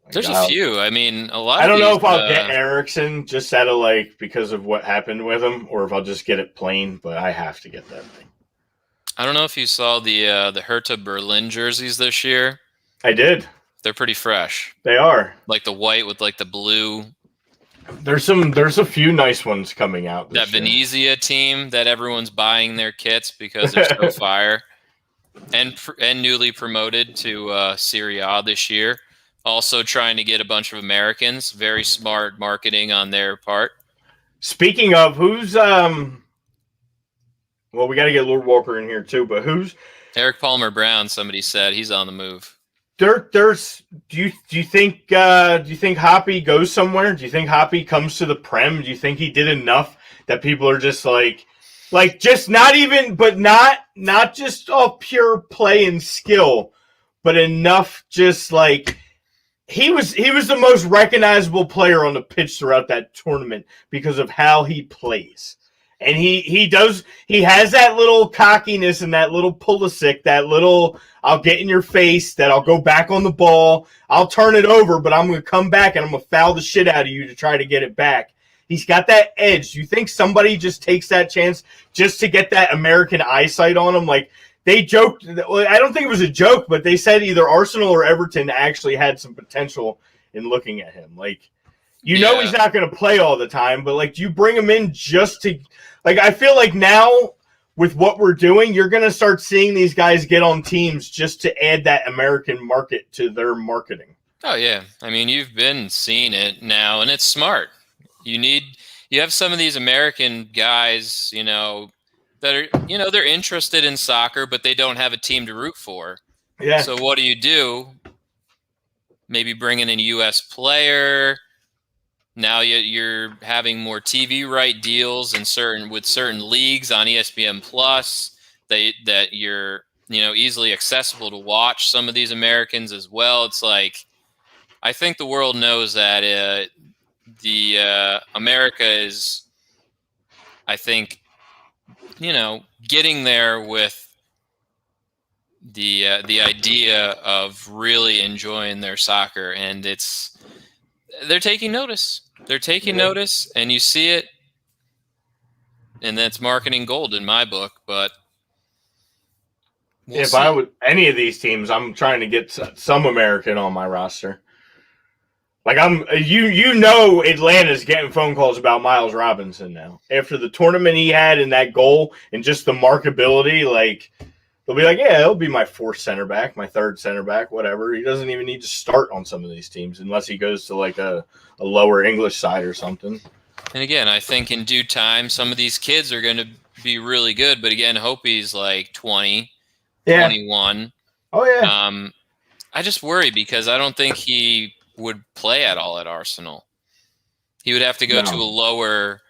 There's a few. I mean, a lot. I don't know if I'll get Ericsson just out of like because of what happened with him, or if I'll just get it plain. But I have to get that thing. I don't know if you saw the Hertha Berlin jerseys this year. I did. They're pretty fresh. They are. Like the white with like the blue. There's a few nice ones coming out. That Venezia team that everyone's buying their kits because they're so fire, and newly promoted to Serie A this year. Also trying to get a bunch of Americans. Very smart marketing on their part. Speaking of, who's well, we got to get Lord Walker in here too, but who's Eric Palmer Brown? Somebody said he's on the move. Do you think Hoppy goes somewhere? Do you think Hoppy comes to the Prem? Do you think he did enough that people are just like just not even, but not just all pure play and skill, but enough just like he was the most recognizable player on the pitch throughout that tournament because of how he plays. And he has that little cockiness and that little Pulisic, that little I'll get in your face, that I'll go back on the ball, I'll turn it over, but I'm going to come back and I'm going to foul the shit out of you to try to get it back. He's got that edge. You think somebody just takes that chance just to get that American eyesight on him? Like, they joked, I don't think it was a joke, but they said either Arsenal or Everton actually had some potential in looking at him. Like, you know he's not going to play all the time, but, like, do you bring him in just to – like, I feel like now with what we're doing, you're going to start seeing these guys get on teams just to add that American market to their marketing. Oh, yeah. I mean, you've been seeing it now, and it's smart. You have some of these American guys, you know, that are, you know, they're interested in soccer, but they don't have a team to root for. Yeah. So what do? Maybe bring in a U.S. player. Now you're having more TV right deals with certain leagues on ESPN Plus that you're, you know, easily accessible to watch some of these Americans as well. It's like, I think the world knows that America is, I think, you know, getting there with the idea of really enjoying their soccer, and they're taking notice. They're taking notice, and you see it, and that's marketing gold in my book. But if I would any of these teams, I'm trying to get some American on my roster. Like, you know, Atlanta's getting phone calls about Miles Robinson now. After the tournament he had and that goal and just the markability, like, they'll be like, yeah, he'll be my fourth center back, my third center back, whatever. He doesn't even need to start on some of these teams unless he goes to, like, a lower English side or something. And again, I think in due time, some of these kids are going to be really good. But again, Hopi's like 20, 21. Oh, yeah. I just worry because I don't think he would play at all at Arsenal. He would have to go to a lower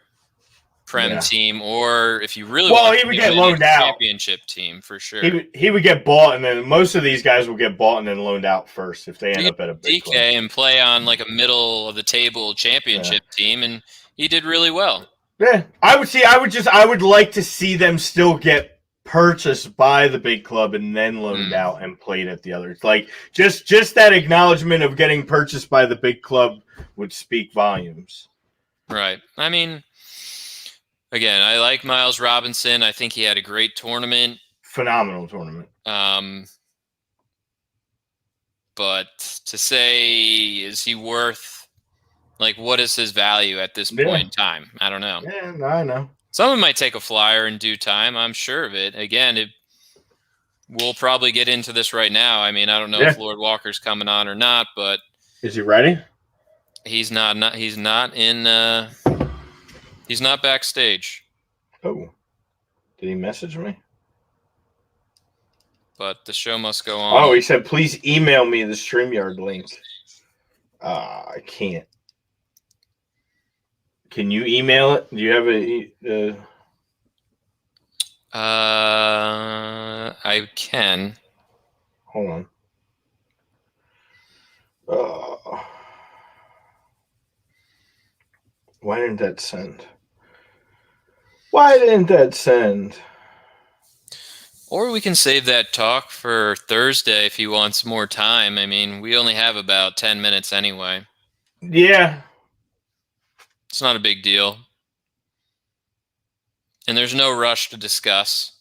Prem team, or if you really want he would get loaned out. Championship team for sure. He would get bought, and then most of these guys will get bought and then loaned out first if they end up at a big club. And play on like a middle of the table championship team, and he did really well. Yeah, I would like to see them still get purchased by the big club and then loaned out and played at the others. Like, just that acknowledgement of getting purchased by the big club would speak volumes. Right. I mean, again, I like Miles Robinson. I think he had a great tournament. Phenomenal tournament. But to say, is he worth, like, what is his value at this point in time? I don't know. Yeah, I know. Someone might take a flyer in due time. I'm sure of it. Again, we'll probably get into this right now. I mean, I don't know if Lord Walker's coming on or not, but is he ready? He's not backstage. Oh, did he message me? But the show must go on. Oh, he said, please email me the StreamYard link. I can't. Can you email it? Do you have I can. Hold on. Why didn't that send? Or we can save that talk for Thursday if he wants more time. I mean, we only have about 10 minutes anyway. Yeah. It's not a big deal. And there's no rush to discuss.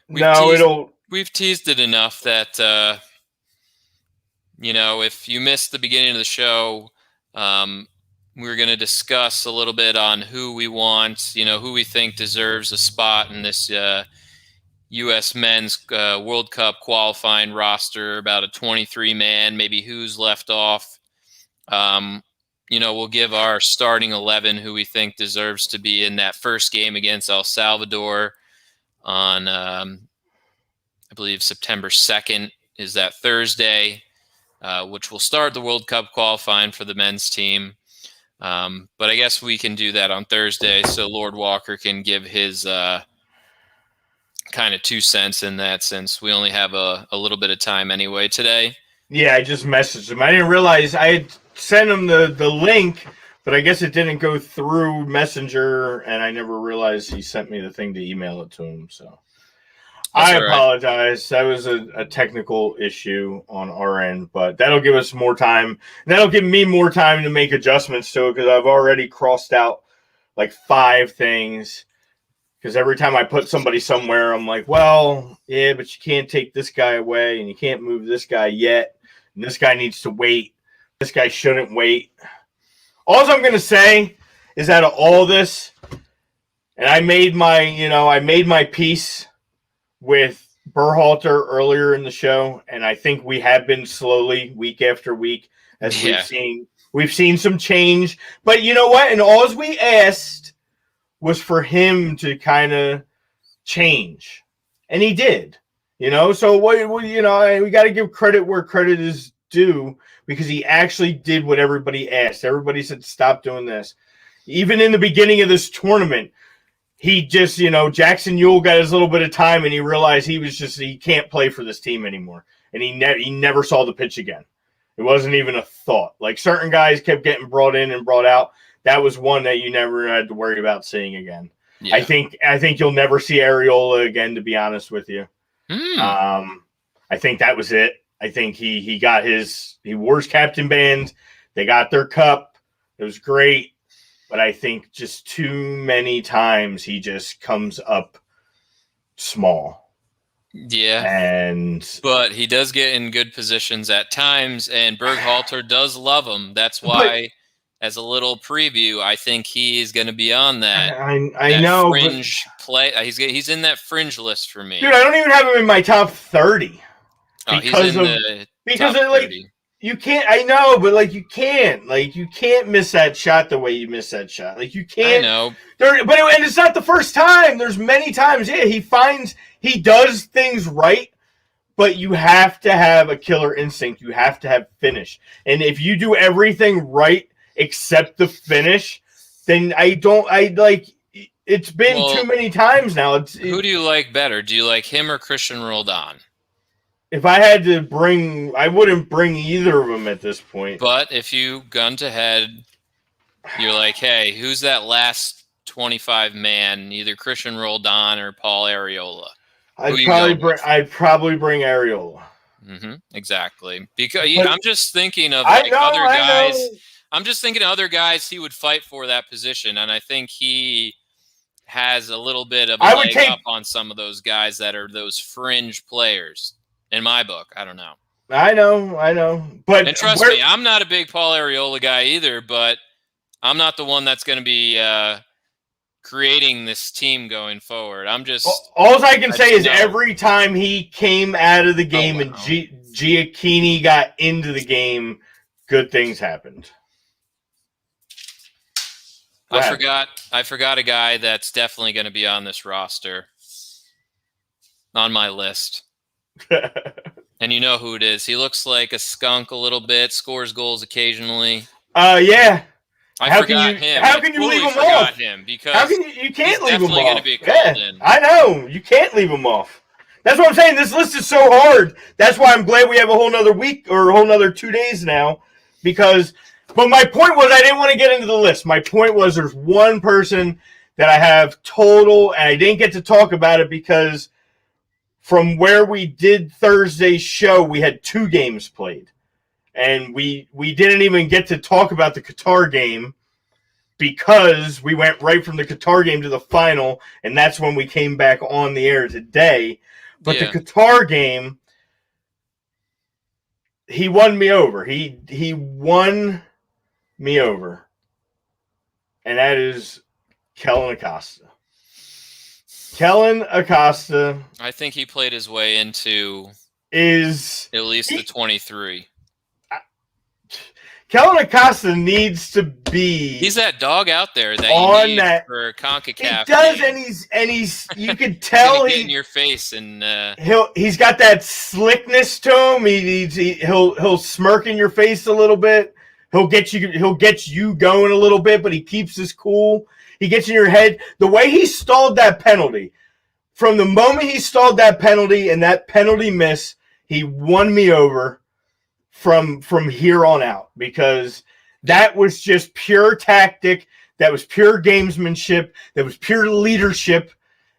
We've teased it enough that, you know, if you missed the beginning of the show, we're going to discuss a little bit on who we want, you know, who we think deserves a spot in this U.S. men's World Cup qualifying roster, about a 23-man, maybe who's left off. You know, we'll give our starting 11 who we think deserves to be in that first game against El Salvador on, I believe, September 2nd is that Thursday, which will start the World Cup qualifying for the men's team. But I guess we can do that on Thursday so Lord Walker can give his kind of 2 cents in that, since we only have a little bit of time anyway today. Yeah, I just messaged him. I didn't realize I had sent him the link, But I guess it didn't go through Messenger, and I never realized he sent me the thing to email it to him. So That's I all right. apologize. That was a technical issue on our end, but that'll give us more time. That'll give me more time to make adjustments to it because I've already crossed out like 5 things. Because every time I put somebody somewhere, I'm like, well, yeah, but you can't take this guy away, and you can't move this guy yet, and this guy needs to wait. This guy shouldn't wait. All I'm going to say is out of all this, and I made my peace with Berhalter earlier in the show, and I think we have been slowly, week after week, as we've seen some change. But you know what? And all we asked was for him to kind of change, and he did. So we got to give credit where credit is due. Because he actually did what everybody asked. Everybody said, stop doing this. Even in the beginning of this tournament, he just, Jackson Ewell got his little bit of time and he realized he can't play for this team anymore. And he never saw the pitch again. It wasn't even a thought. Like certain guys kept getting brought in and brought out. That was one that you never had to worry about seeing again. Yeah. I think you'll never see Areola again, to be honest with you. I think that was it. I think he wore his captain band. They got their cup. It was great. But I think just too many times he just comes up small. Yeah. But he does get in good positions at times, and Berhalter does love him. That's why, as a little preview, I think he is going to be on that. I know. Fringe play. He's in that fringe list for me. Dude, I don't even have him in my top 30. Because you can't. I know, but you can't miss that shot the way you miss that shot. You can't. I know. And it's not the first time. There's many times. Yeah, he does things right, but you have to have a killer instinct. You have to have finish. And if you do everything right except the finish, then it's been too many times now. Who do you like better? Do you like him or Christian Roldan? If I had to bring, I wouldn't bring either of them at this point. But if you gun to head, you're like, hey, who's that last 25 man? Either Christian Roldan or Paul Areola. I'd probably bring Areola. Mm-hmm, exactly. Because I'm just thinking of other guys. I'm just thinking of other guys he would fight for that position, and I think he has a little bit of a leg up on some of those guys that are those fringe players. In my book, I don't know. I know. But and trust me, I'm not a big Paul Areola guy either, but I'm not the one that's going to be creating this team going forward. I'm just... All I can say is every time he came out of the game and Giacchini got into the game, good things happened. I forgot a guy that's definitely going to be on this roster. On my list. And you know who it is. He looks like a skunk a little bit, scores goals occasionally. Yeah. I forgot him. How can you leave him off? Because you can't leave him off. Going to be called in. I know. You can't leave him off. That's what I'm saying. This list is so hard. That's why I'm glad we have a whole nother week or a whole nother 2 days now. But my point was I didn't want to get into the list. My point was there's one person that I have total, and I didn't get to talk about it because from where we did Thursday's show, we had 2 games played. And we didn't even get to talk about the Qatar game because we went right from the Qatar game to the final, and that's when we came back on the air today. But the Qatar game, he won me over. He won me over. And that is Kellen Acosta. Kellen Acosta. I think he played his way into at least the 23. Kellen Acosta needs to be. He's that dog out there that you need for CONCACAF. He does, and he's. You can tell he's in your face, and he's got that slickness to him. He'll smirk in your face a little bit. He'll get you going a little bit, but he keeps his cool. He gets in your head. The way he stalled that penalty, from the moment he stalled that penalty and that penalty miss, he won me over from here on out, because That was just pure tactic. That was pure gamesmanship. That was pure leadership.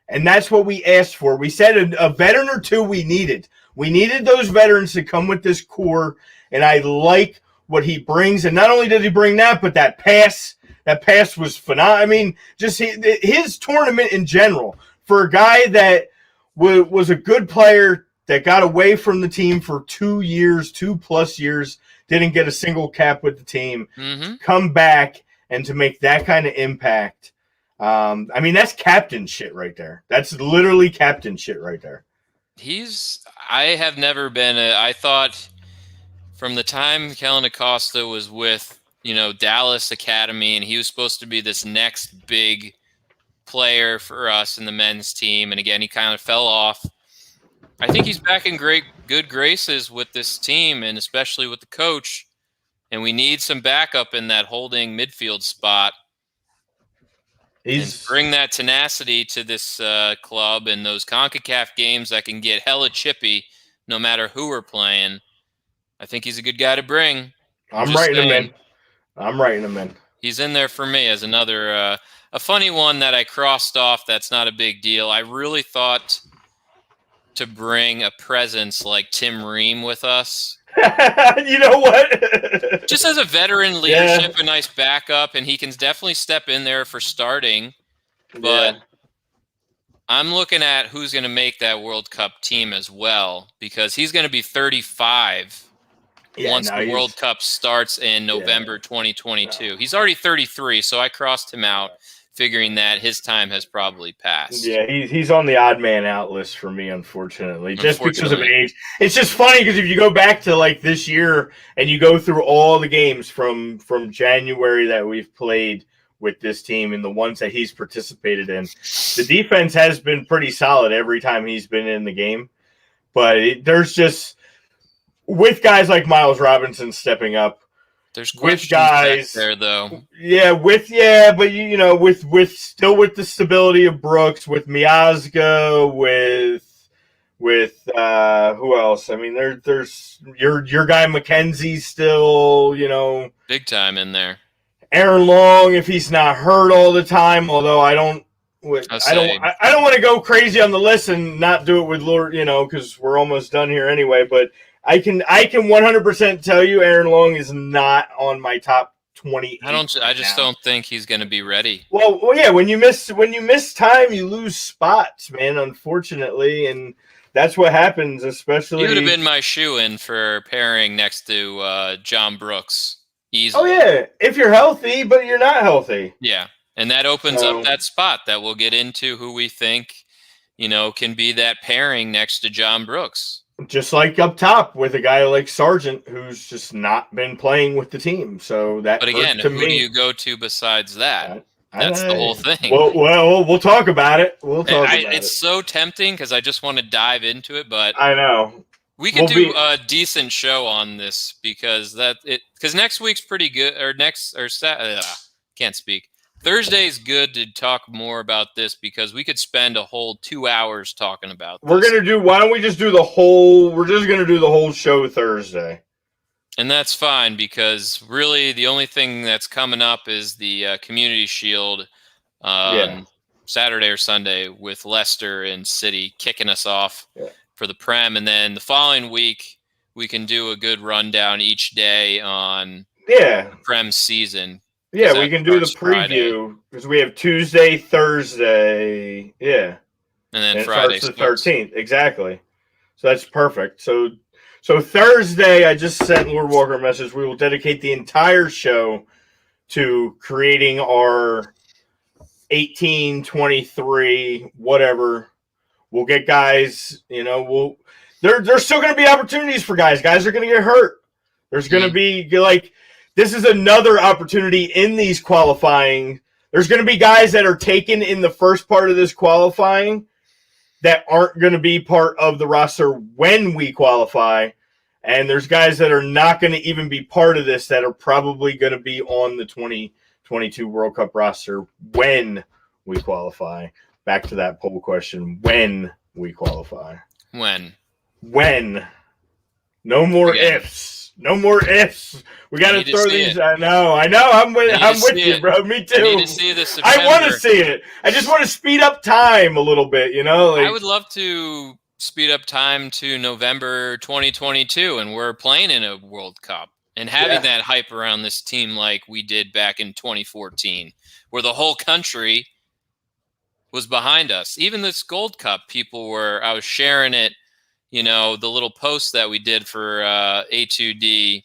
And that's what we asked for. We said a veteran or two we needed. We needed those veterans to come with this core. And I like what he brings. And not only did he bring that, but that pass was phenomenal. I mean, just his tournament in general, for a guy that was a good player that got away from the team for 2+ years, didn't get a single cap with the team, come back and to make that kind of impact. I mean, that's captain shit right there. That's literally captain shit right there. I have never been I thought from the time Kellen Acosta was with, Dallas Academy, and he was supposed to be this next big player for us in the men's team. And again, he kind of fell off. I think he's back in good graces with this team, and especially with the coach. And we need some backup in that holding midfield spot. And bring that tenacity to this club and those CONCACAF games that can get hella chippy no matter who we're playing. I think he's a good guy to bring. I'm writing him in. He's in there for me as another a funny one that I crossed off. That's not a big deal. I really thought to bring a presence like Tim Ream with us. You know what? Just as a veteran leadership, a nice backup, and he can definitely step in there for starting. But I'm looking at who's going to make that World Cup team as well, because he's going to be 35 once the World Cup starts in November 2022. He's already 33, so I crossed him out, figuring that his time has probably passed. Yeah, he's on the odd man out list for me, unfortunately, just because of age. It's just funny because if you go back to like this year and you go through all the games from January that we've played with this team and the ones that he's participated in, the defense has been pretty solid every time he's been in the game. But there's just, with guys like Miles Robinson stepping up, there's questions there, though. But with still with the stability of Brooks, with Miazga, with who else? I mean, there's your guy McKenzie still, big time in there. Aaron Long, if he's not hurt all the time, although I don't want to go crazy on the list and not do it with Lord, because we're almost done here anyway, but I can 100% tell you Aaron Long is not on my top 20. I just don't think he's going to be ready. Well, yeah. When you miss time, you lose spots, man. Unfortunately, and that's what happens. Especially, he would have been my shoe-in for pairing next to John Brooks easily. Oh yeah, if you're healthy, but you're not healthy. Yeah, and that opens up that spot that we'll get into who we think, can be that pairing next to John Brooks. Just like up top with a guy like Sargent, who's just not been playing with the team. So that. But again, who do you go to besides that? That's the whole thing. Well, we'll talk about it. It's so tempting because I just want to dive into it, but I know we could do a decent show on this because next week's pretty good. Can't speak. Thursday's good to talk more about this because we could spend a whole 2 hours talking about this. Why don't we just do the whole, we're just going to do the whole show Thursday. And that's fine because really the only thing that's coming up is the Community Shield on Saturday or Sunday with Leicester and City kicking us off for the Prem. And then the following week, we can do a good rundown each day on the Prem season. Yeah, we can do the preview because we have Tuesday, Thursday, and then Friday starts the 13th. Exactly. So that's perfect. So Thursday, I just sent Lord Walker a message. We will dedicate the entire show to creating our 18, 23, whatever. We'll get guys. There's still going to be opportunities for guys. Guys are going to get hurt. There's going to be this is another opportunity in these qualifying. There's going to be guys that are taken in the first part of this qualifying that aren't going to be part of the roster when we qualify. And there's guys that are not going to even be part of this that are probably going to be on the 2022 World Cup roster when we qualify. Back to that poll question. When we qualify. When. No more ifs. No more ifs. We got to need to throw see these. it. I know. I'm with you, it. bro. Me too. I need to see this September. I want to see it. I just want to speed up time a little bit. You know, I would love to speed up time to November 2022, and we're playing in a World Cup and having that hype around this team like we did back in 2014, where the whole country was behind us. Even this Gold Cup, I was sharing it, the little post that we did for A2D,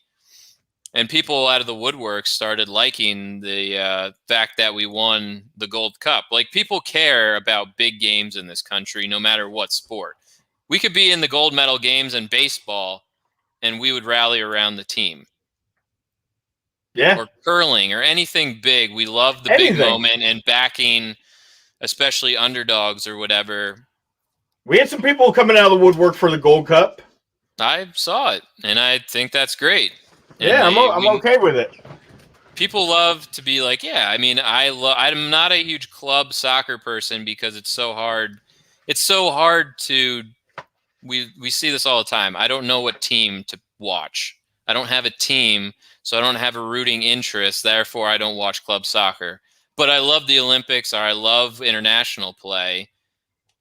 and people out of the woodwork started liking the fact that we won the Gold Cup. Like, people care about big games in this country, no matter what sport. We could be in the gold medal games in baseball, and we would rally around the team. Yeah. Or curling or anything big. We love the big moment and backing, especially underdogs or whatever. We had some people coming out of the woodwork for the Gold Cup. I saw it, and I think that's great. And I'm okay with it. People love to be like, I'm not a huge club soccer person because it's so hard. It's so hard to. We see this all the time. I don't know what team to watch. I don't have a team, so I don't have a rooting interest. Therefore, I don't watch club soccer. But I love the Olympics, or I love international play,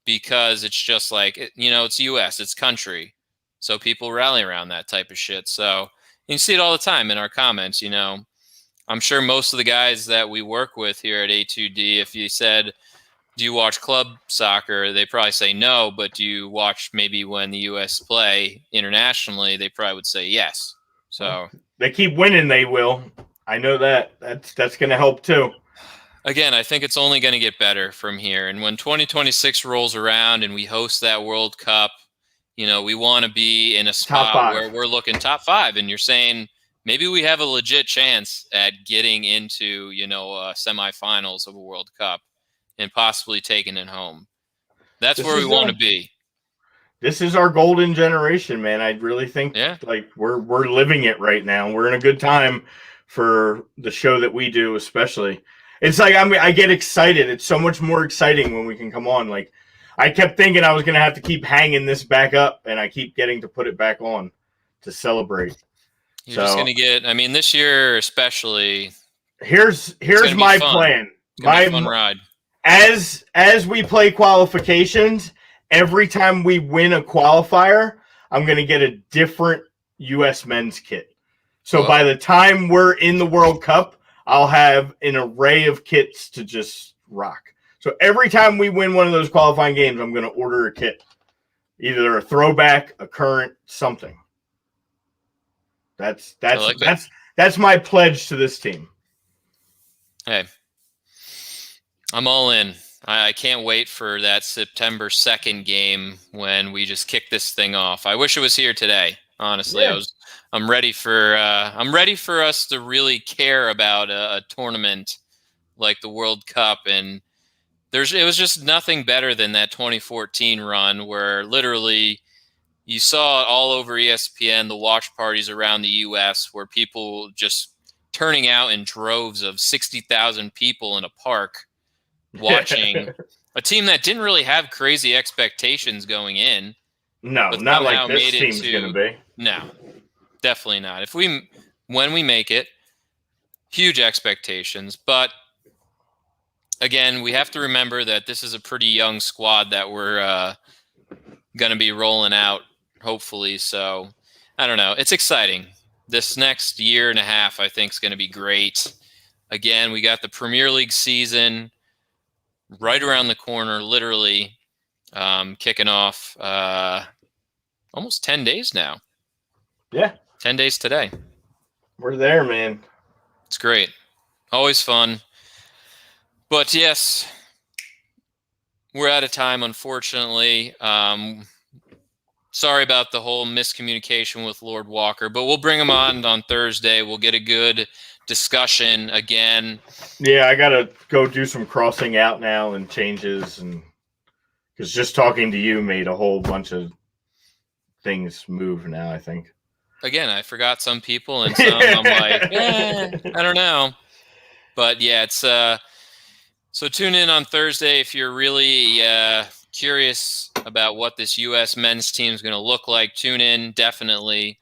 because it's just like, it's U.S., it's country. So people rally around that type of shit. So you see it all the time in our comments, I'm sure most of the guys that we work with here at A2D, if you said, do you watch club soccer? They probably say no, but do you watch maybe when the U.S. play internationally? They probably would say yes. So they keep winning, they will. I know that. That's going to help too. Again, I think it's only going to get better from here. And when 2026 rolls around and we host that World Cup, we want to be in a spot where we're looking top 5. And you're saying maybe we have a legit chance at getting into, semifinals of a World Cup and possibly taking it home. That's where we want to be. This is our golden generation, man. I really think we're living it right now. We're in a good time for the show that we do, especially. It's like, I get excited. It's so much more exciting when we can come on. Like, I kept thinking I was going to have to keep hanging this back up, and I keep getting to put it back on to celebrate. You're just going to get, this year especially. Here's my plan. My fun ride. As we play qualifications, every time we win a qualifier, I'm going to get a different U.S. men's kit. So by the time we're in the World Cup, I'll have an array of kits to just rock. So every time we win one of those qualifying games, I'm going to order a kit. Either a throwback, a current, something. That's my pledge to this team. Hey, I'm all in. I can't wait for that September 2nd game when we just kick this thing off. I wish it was here today. Honestly, I'm ready for us to really care about a tournament like the World Cup, and it was just nothing better than that 2014 run where literally you saw it all over ESPN, the watch parties around the U.S. where people just turning out in droves of 60,000 people in a park watching a team that didn't really have crazy expectations going in. No, not like this team's going to be. No, definitely not. When we make it, huge expectations. But again, we have to remember that this is a pretty young squad that we're going to be rolling out, hopefully. So, I don't know. It's exciting. This next year and a half, I think, is going to be great. Again, we got the Premier League season right around the corner, literally kicking off almost 10 days now. Yeah. 10 days today. We're there, man. It's great. Always fun. But yes, we're out of time, unfortunately. Sorry about the whole miscommunication with Lord Walker, but we'll bring him on Thursday. We'll get a good discussion again. Yeah, I got to go do some crossing out now and changes, and because just talking to you made a whole bunch of things move now, I think. Again, I forgot some people, and some I'm like, I don't know. But yeah, it's so tune in on Thursday if you're really curious about what this U.S. men's team is going to look like. Tune in, definitely.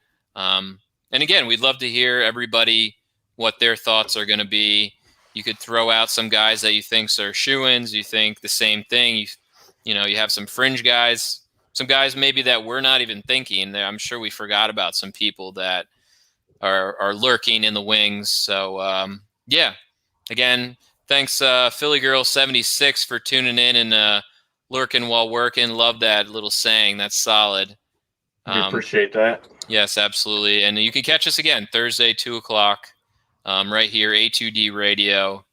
And again, we'd love to hear everybody what their thoughts are going to be. You could throw out some guys that you think are shoo-ins. You think the same thing. You have some fringe guys, some guys maybe that we're not even thinking. I'm sure we forgot about some people that are lurking in the wings. So, yeah, again, thanks, Philly Girl 76 for tuning in and lurking while working. Love that little saying. That's solid. We appreciate that. Yes, absolutely. And you can catch us again Thursday, 2:00, right here, A2D Radio.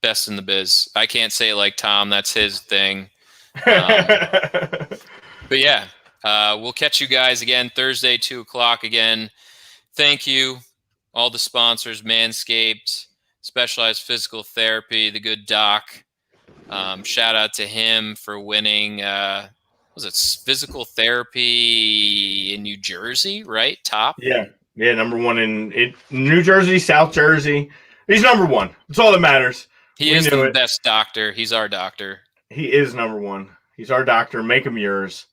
Best in the biz. I can't say it like Tom. That's his thing. But yeah, we'll catch you guys again Thursday, 2:00 again. Thank you, all the sponsors, Manscaped, Specialized Physical Therapy, the good doc. Shout out to him for winning, was it physical therapy in New Jersey, right? Top? Yeah, number one in New Jersey, South Jersey. He's number one. That's all that matters. He is the best doctor. He's our doctor. He is number one. He's our doctor. Make him yours.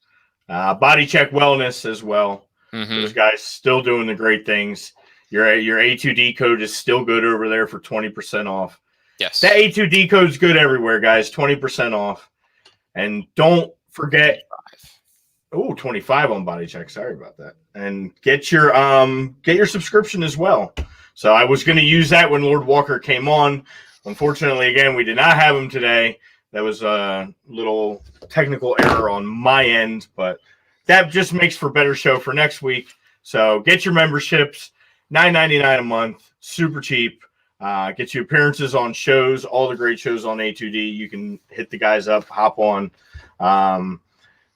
Body Check Wellness as well. Mm-hmm. Those guys still doing the great things. Your A2D code is still good over there for 20% off. Yes. That A2D code is good everywhere, guys. 20% off. And don't forget, 25 on Body Check. Sorry about that. And get your subscription as well. So I was going to use that when Lord Walker came on. Unfortunately, again, we did not have him today. That was a little technical error on my end, but that just makes for a better show for next week. So get your memberships, $9.99 a month, super cheap. Get you appearances on shows, all the great shows on A2D. You can hit the guys up, hop on.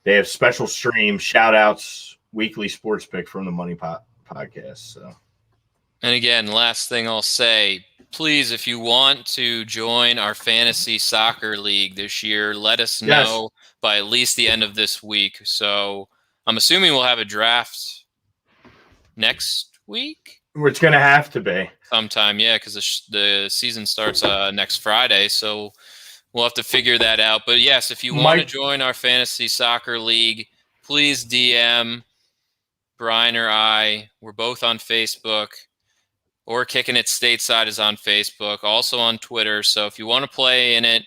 They have special streams, shout outs, weekly sports pick from the Money Pot podcast. So, and again, last thing I'll say, please, if you want to join our fantasy soccer league this year, let us know by at least the end of this week. So I'm assuming we'll have a draft next week. It's going to have to be sometime, yeah, because the season starts next Friday. So we'll have to figure that out. But yes, if you want to join our fantasy soccer league, please DM Brian or I. We're both on Facebook. Or Kickin' It Stateside is on Facebook, also on Twitter. So if you want to play in it,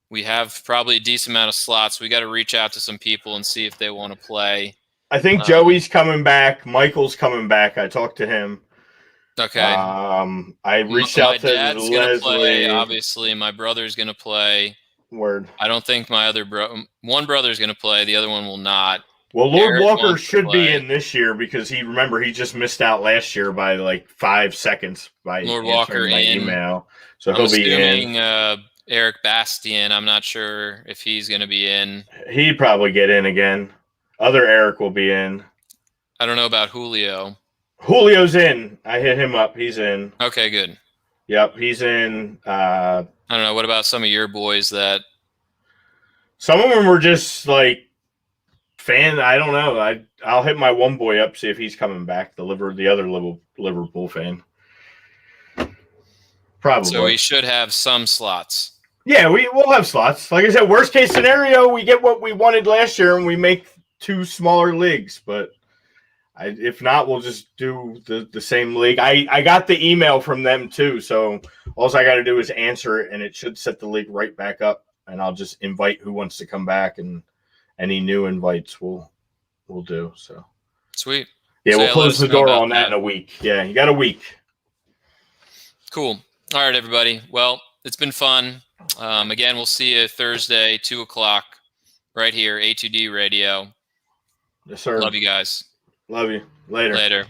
we have probably a decent amount of slots. We got to reach out to some people and see if they want to play. I think Joey's coming back. Michael's coming back. I talked to him. Okay. I reached out to dad's Leslie. Gonna play, obviously. My brother's going to play. Word. I don't think my other one brother's going to play. The other one will not. Well, Lord Walker should be in this year because he just missed out last year by like 5 seconds by Lord Walker my in email. So he'll be in. Eric Bastian, I'm not sure if he's going to be in. He'd probably get in again. Other Eric will be in. I don't know about Julio. Julio's in. I hit him up. He's in. Okay, good. Yep, he's in. I don't know. What about some of your boys that? Some of them were just like fan. I don't know. I'll hit my one boy up, see if he's coming back. The other Liverpool fan. Probably. So we should have some slots. Yeah, we'll have slots. Like I said, worst case scenario, we get what we wanted last year and we make 2 smaller leagues. But if not, we'll just do the same league. I got the email from them too, so all I got to do is answer it, and it should set the league right back up. And I'll just invite who wants to come back, and any new invites we'll do. So sweet. Yeah, we'll close the door on that in a week. Yeah, you got a week. Cool. All right, everybody. Well, it's been fun. Again, we'll see you Thursday, 2:00, right here, A2D Radio. Yes, sir. Love you guys. Love you. Later. Later.